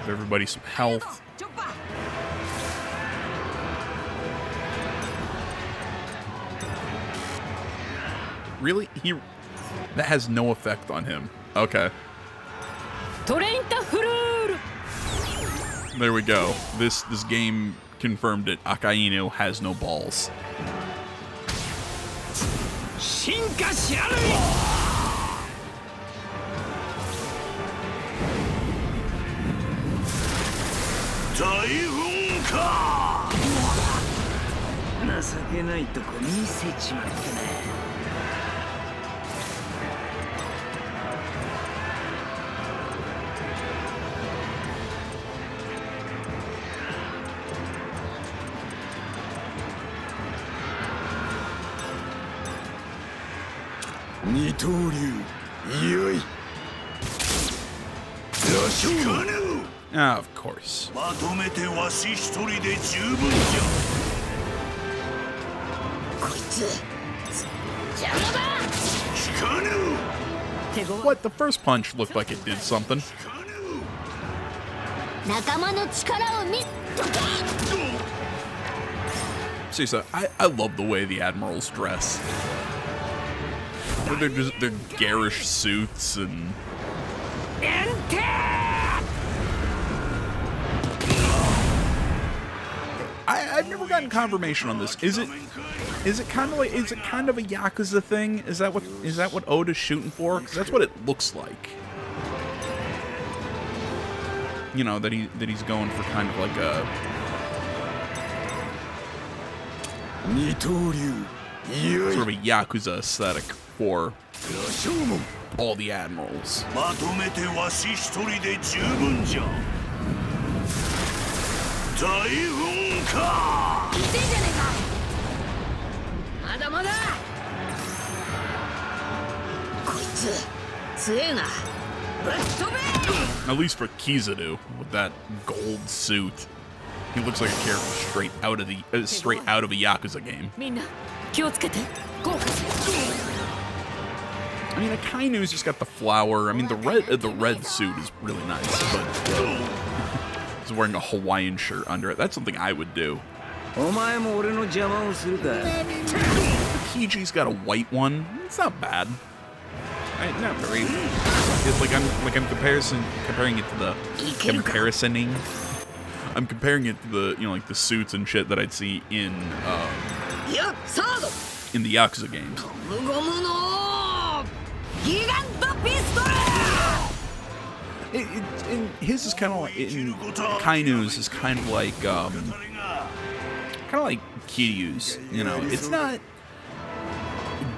Give everybody some health. Really? That has no effect on him. Okay. トレインタフルール。 There we go. This game confirmed it. Akainu has no balls. 進化しやるい。大噴火。情けないとこ見せちまったな。二刀流よい。羅生門。Ah, of course. まとめてわし一人で十分じゃ。こいつ邪魔だ。聞かぬ。 What? The first punch looked like it did something. 仲間の力を見とけ。 Seriously, I love the way the admirals dress. They're garish suits and. I've never gotten confirmation on this. Is it kind of a Yakuza thing? Is that what Oda's shooting for? Because that's what it looks like. You know, that he's going for kind of like a. Sort of a Yakuza aesthetic for all the admirals. まとめてわし一人で十分じゃ。大噴火。聞いてんじゃねえか。まだまだ。こいつ強えな。ぶっ飛べ。 At least for Kizaru with that gold suit, he looks like a character straight out of a Yakuza game. みんな気をつけて。豪華。 I mean, Akainu's just got the flower. I mean, the red suit is really nice, but he's wearing a Hawaiian shirt under it. That's something I would do. お前も俺の邪魔をするか。 Kiji's got a white one. It's not bad. Not very. It's like I'm comparing it to the comparing it to the like the suits and shit that I'd see in the Yakuza games. ゴムゴムのギガントピストル。 His is kind of like Kainu's is kind of like Kiryu's. You know, it's not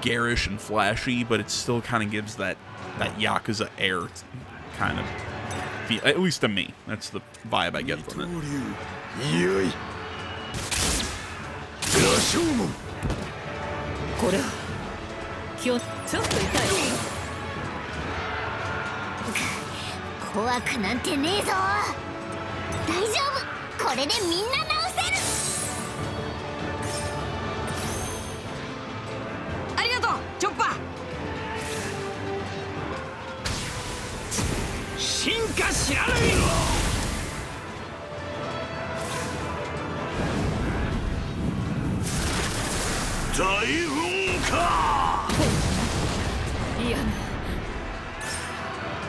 garish and flashy, but it still kind of gives that Yakuza air kind of feel, at least to me. That's the vibe I get from it. これちょっと痛い。怖くなんてねえぞ。大丈夫。これでみんな直せる。ありがとうチョッパー。進化しやるい。大噴火。いや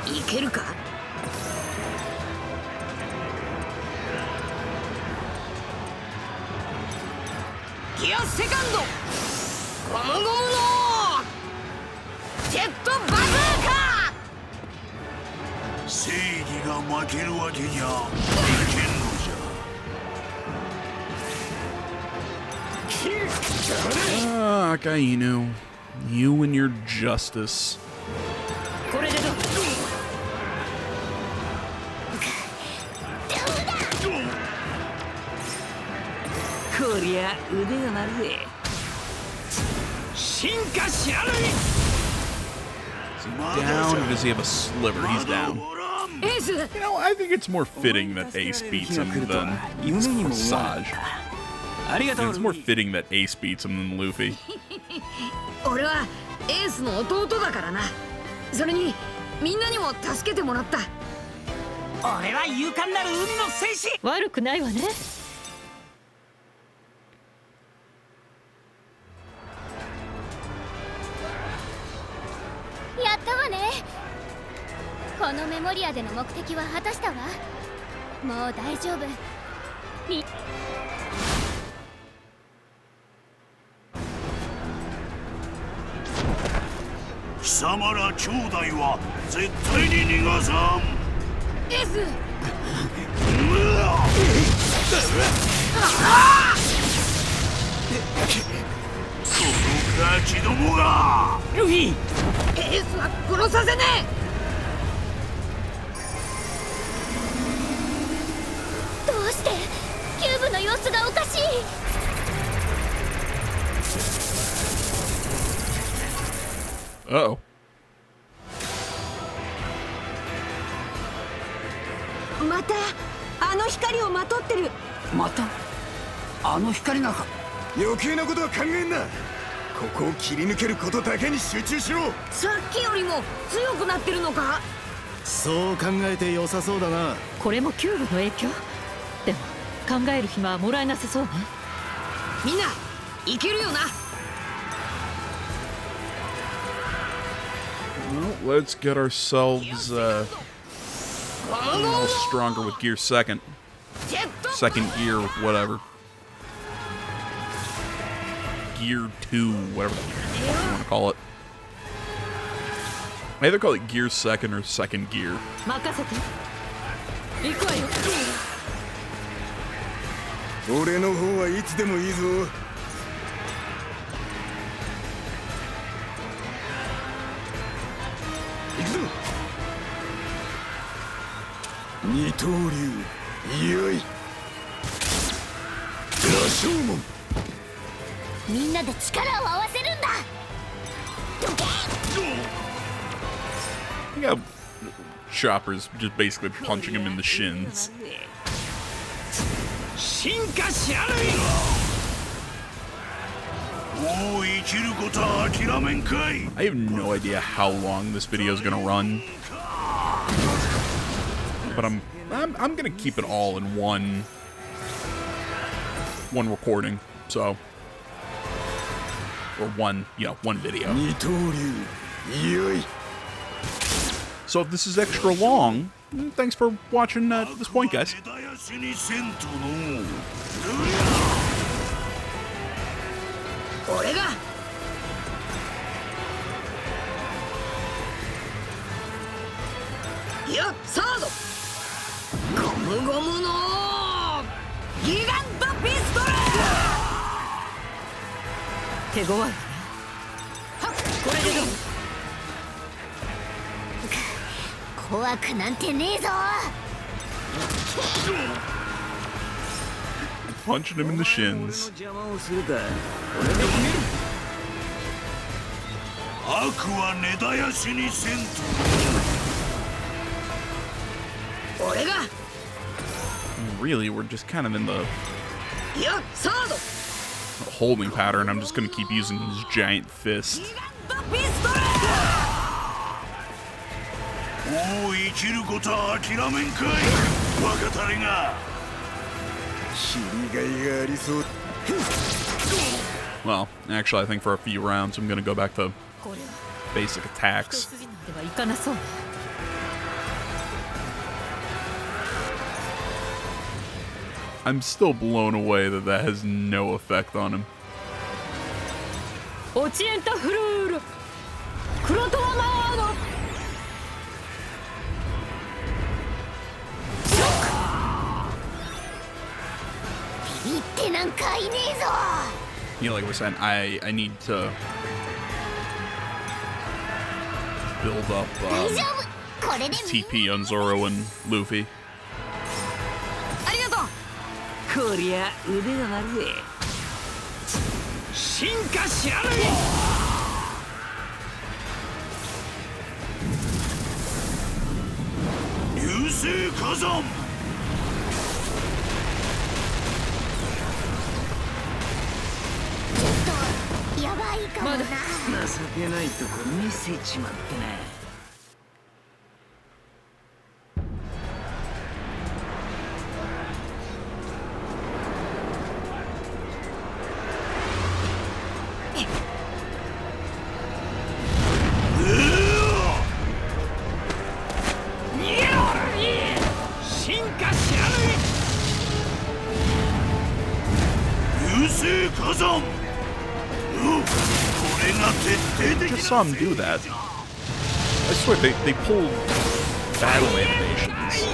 いけるか。ギアセカンドゴムゴムのジェットバズーカ。正義が負けるわけにゃいけんのじゃ。Akainu, you and your justice. これでどう？こりゃ腕が鳴るぜ。進化知らない。 Down, or does he have a sliver? He's down. You know, I think it's more fitting that Ace beats him than Sage. I think it's more fitting that Ace beats him than Luffy. 俺はエースの弟だからな。それにみんなにも助けてもらった。俺は勇敢なる海の戦士。悪くないわね。やったわね。このメモリアでの目的は果たしたわ。もう大丈夫。貴様ら兄弟は絶対に逃がさん。エース。このガキどもが。ルフィ。エースは殺させねどうしてキューブの様子がおかしい。Uh-oh. またあの光をまとってる。またあの光がか。余計なことは考えんな。ここを切り抜けることだけに集中しろ。さっきよりも強くなってるのか。そう考えて良さそうだな。これもキューブの影響？でも考える暇はもらえなさそうね。みんな、いけるよな。Well, let's get ourselves a little stronger with gear second. Second gear with whatever. Gear 2, whatever you want to call it. I either call it gear second or second gear. 任せて。行くわよ。俺の方はいつでもいいぞ。行くぞ。二刀流、よい。羅生門。みんなで力を合わせるんだ。Yeah, Chopper's just basically punching him in the shins. 進化知らない。もう生きることは諦めんかい。 I have no idea how long this video is gonna run, but I'm gonna keep it all in one recording, so or one video. 二刀流、よい。 So if this is extra long, thanks for watching to this point, guys. 俺が。いや、サード。ゴムゴムのギガントピストル。手強いわね。これでどう？怖くなんてねえぞ。 Punching him in the shins. 悪は根絶やしにせんと。俺が。 Really, we're just kind of in the いや、サード。 holding pattern. I'm just gonna keep using his giant fist. もう生きることは諦めんかい。バカタレが。知りがいがありそう。 Well, actually, I think for a few rounds, I'm gonna go back to basic attacks. ではいかなそう。 I'm still blown away that that has no effect on him. オチエンタフルール。クロトワマーノ。Yeah, like I was saying, I need to build up TP on Zoro and Luffy. ありがとう。こりゃ腕が鳴るぜ。進化知らぬい。流星火山。やばいかもな。情けないとこ見せちまってな。I just saw him do that. I swear they pulled battle animations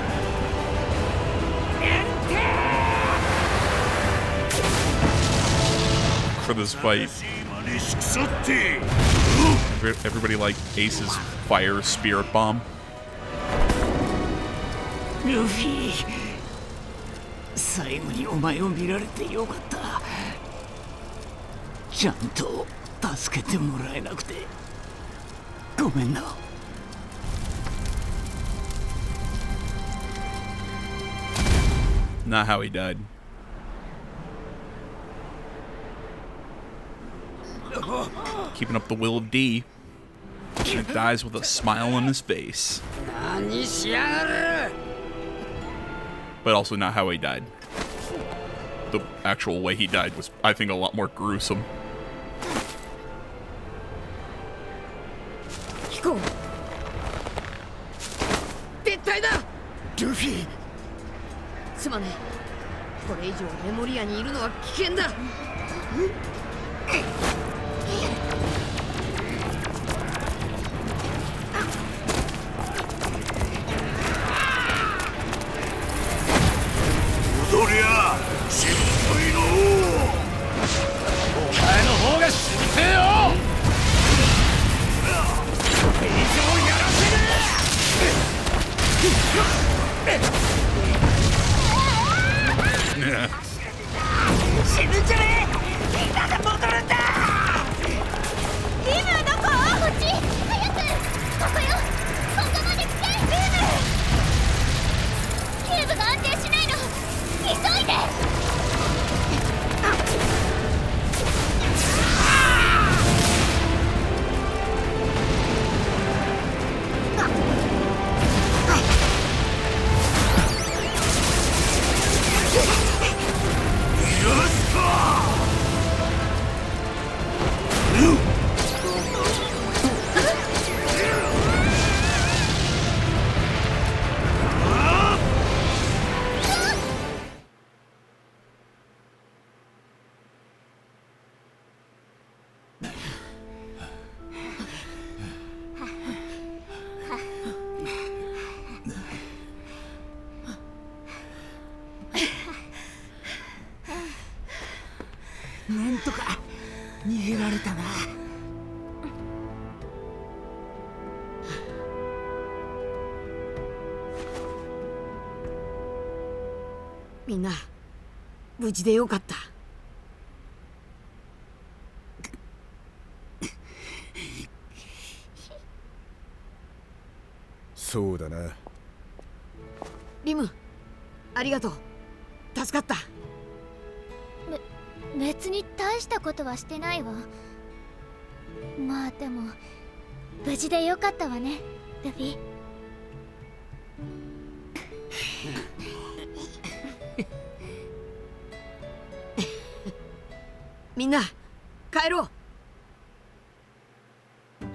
for this fight. Everybody liked Ace's fire spirit bomb. ルフィ、最後にお前を見られてよかった。ちゃんと助けてもらえなくてごめんな。Not how he died. Keeping up the will of D. He dies with a smile on his face. But also not how he died. The actual way he died was, I think, a lot more gruesome. 飛行。撤退だ。ルフィ。すまねえ。これ以上メモリアにいるのは危険だ。踊りゃ失敗のお前の方が死にてえよ。これ以上やらせねえ。死ぬんじゃねえ。みんなで戻るんだ。リムどこ？こっち。早く。ここよ。ここまで来て。リム。キューブが安定しないの。急いで。なんとか逃げられたな。みんな無事でよかった。そうだな。リム、ありがとう。助かった。別に大したことはしてないわ。まあでも無事でよかったわね、ルフィ。みんな帰ろう。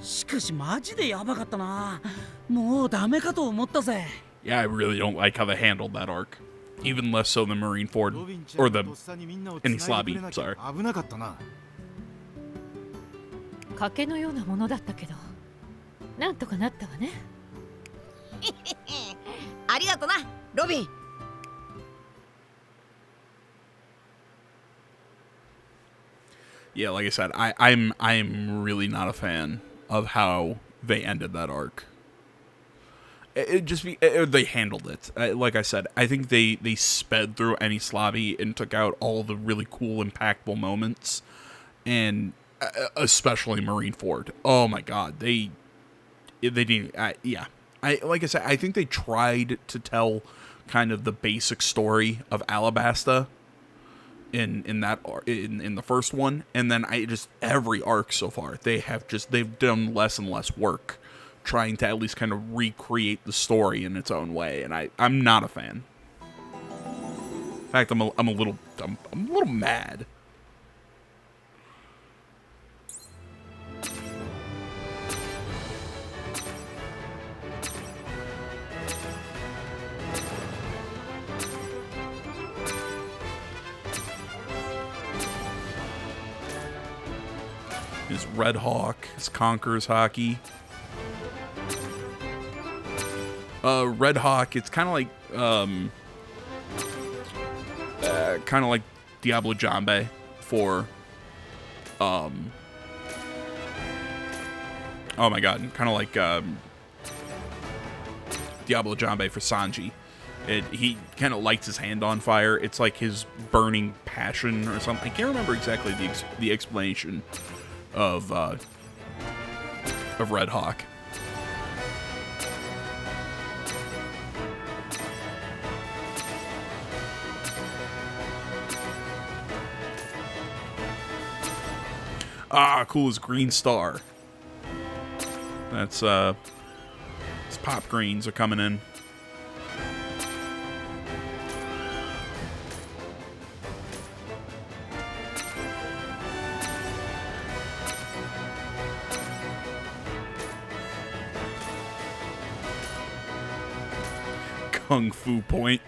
しかしマジでヤバかったな。もうダメかと思ったぜ。 Yeah, I really don't like how they handled that arc. Even less so than Marineford or the Enies Lobby. Sorry. 危なかったな。賭けのようなものだったけど、なんとかなったわね。ありがとな、ロビン。Yeah, like I said, I'm really not a fan of how they ended that arc. They handled it. Like I said, I think they sped through Enies Lobby and took out all the really cool, impactful moments, and especially Marineford. Oh my God, they didn't. Yeah, like I said, I think they tried to tell kind of the basic story of Alabasta in the first one, and then every arc so far they've done less and less work trying to at least kind of recreate the story in its own way, and I'm not a fan. In fact, I'm a little mad. His Red Hawk, his Conqueror's Hockey. Red Hawk, it's kind of like Diablo Jambe for oh my God, kind of like Diablo Jambe for Sanji. He kind of lights his hand on fire. It's like his burning passion or something. I can't remember exactly the explanation of Red Hawk. Ah, cool as Green Star. That's his pop greens are coming in. Kung Fu Point.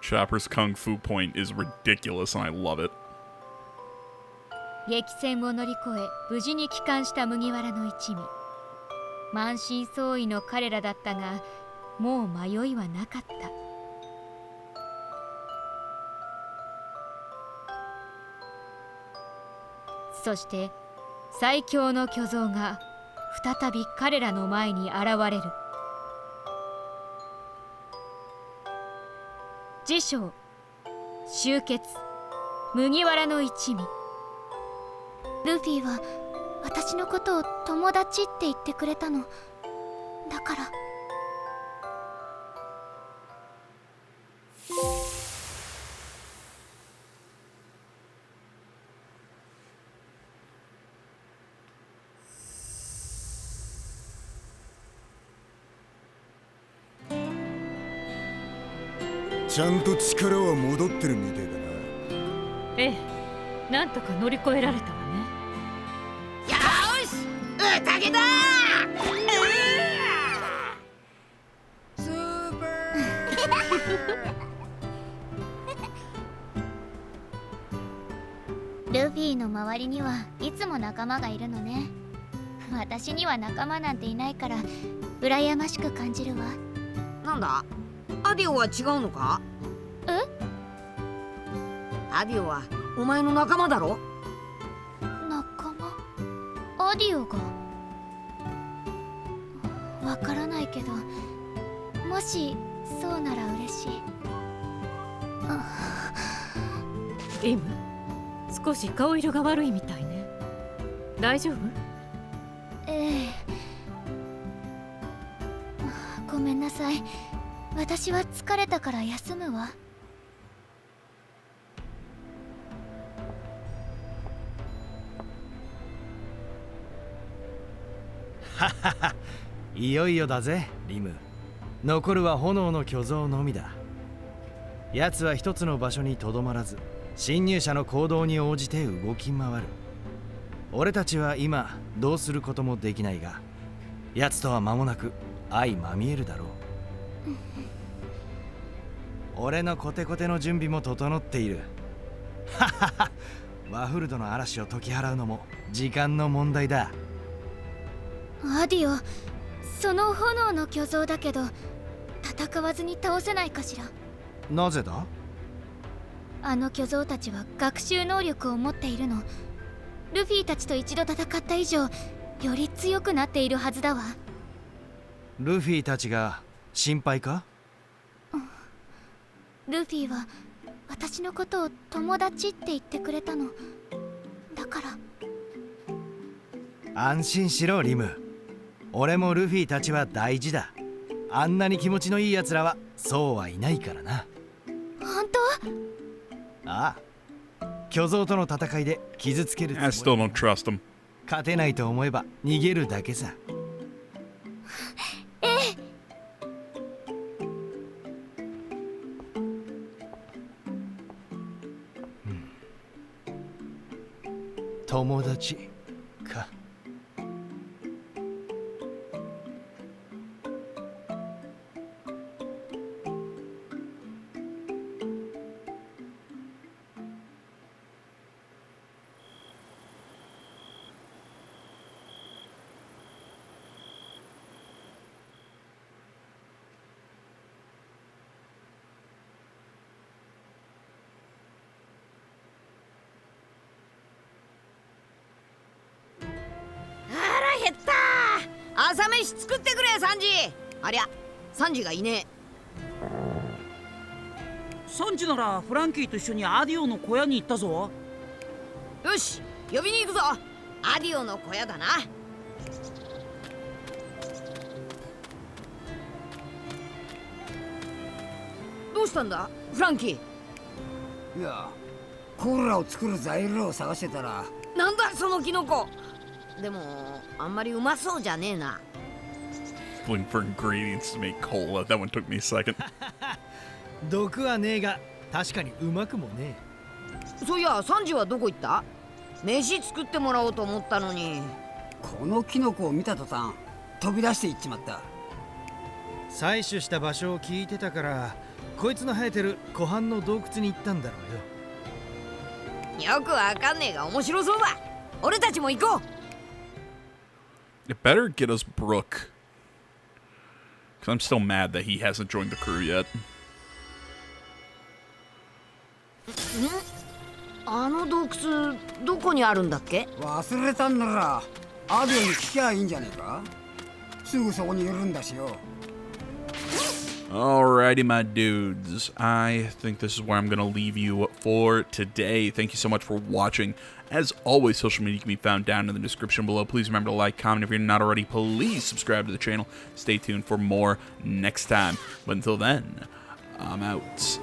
Chopper's Kung Fu Point is ridiculous, and I love it. 激戦を乗り越え無事に帰還した麦わらの一味。満身創痍の彼らだったが、もう迷いはなかった。そして最強の巨像が再び彼らの前に現れる。次章終結麦わらの一味。ルフィは私のことを友達って言ってくれたの。だからちゃんと力は戻ってるみてえだな。ええ、なんとか乗り越えられたわね。よーし、宴だスーパルフィの周りにはいつも仲間がいるのね。私には仲間なんていないから羨ましく感じるわ。なんだ、アディオは違うのか？え？アディオはお前の仲間だろ？仲間？アディオが？わからないけど、もしそうなら嬉しい。イム、少し顔色が悪いみたいね。大丈夫？ええ。ごめんなさい。私は疲れたから休むわ。ははは、いよいよだぜリム。残るは炎の巨像のみだ。奴は一つの場所にとどまらず侵入者の行動に応じて動き回る。俺たちは今どうすることもできないが、奴とは間もなく相まみえるだろう。俺のコテコテの準備も整っている。ははは。ワフルドの嵐を解き払うのも時間の問題だ。アディオ、その炎の巨像だけど戦わずに倒せないかしら。なぜだ？あの巨像たちは学習能力を持っているの。ルフィたちと一度戦った以上、より強くなっているはずだわ。ルフィたちが心配か？ルフィは私のことを友達って言ってくれたの。だから安心しろリム。俺もルフィたちは大事だ。あんなに気持ちのいい奴らはそうはいないからな。本当？ああ、巨像との戦いで傷つけるつもり。 I still don't trust him. 勝てないと思えば逃げるだけさ。ええ。友達か。減ったー。朝飯作ってくれサンジ。ありゃ、サンジがいねえ。サンジならフランキーと一緒にアディオの小屋に行ったぞ。よし、呼びに行くぞ。アディオの小屋だな。どうしたんだフランキー。いや、コーラを作る材料を探してたら。なんだそのキノコ。でもあんまりうまそうじゃねえな。 Looking for ingredients to make cola. That one took me a second. 毒はねえが確かにうまくもねえ。そういやサンジはどこ行った？飯作ってもらおうと思ったのに。このキノコを見た途端飛び出していっちまった。採取した場所を聞いてたから、こいつの生えてる湖畔の洞窟に行ったんだろうよ。よくわかんねえが面白そうだ。俺たちも行こう。It better get us Brooke. Because I'm still mad that he hasn't joined the crew yet. あの洞窟どこにあるんだっけ？忘れたんならアディオに聞きゃいいんじゃねえか。すぐそこにいるんだしよ。 Alrighty, my dudes. I think this is where I'm going to leave you for today. Thank you so much for watching. As always, social media can be found down in the description below. Please remember to like, comment if you're not already. Please subscribe to the channel. Stay tuned for more next time. But until then, I'm out.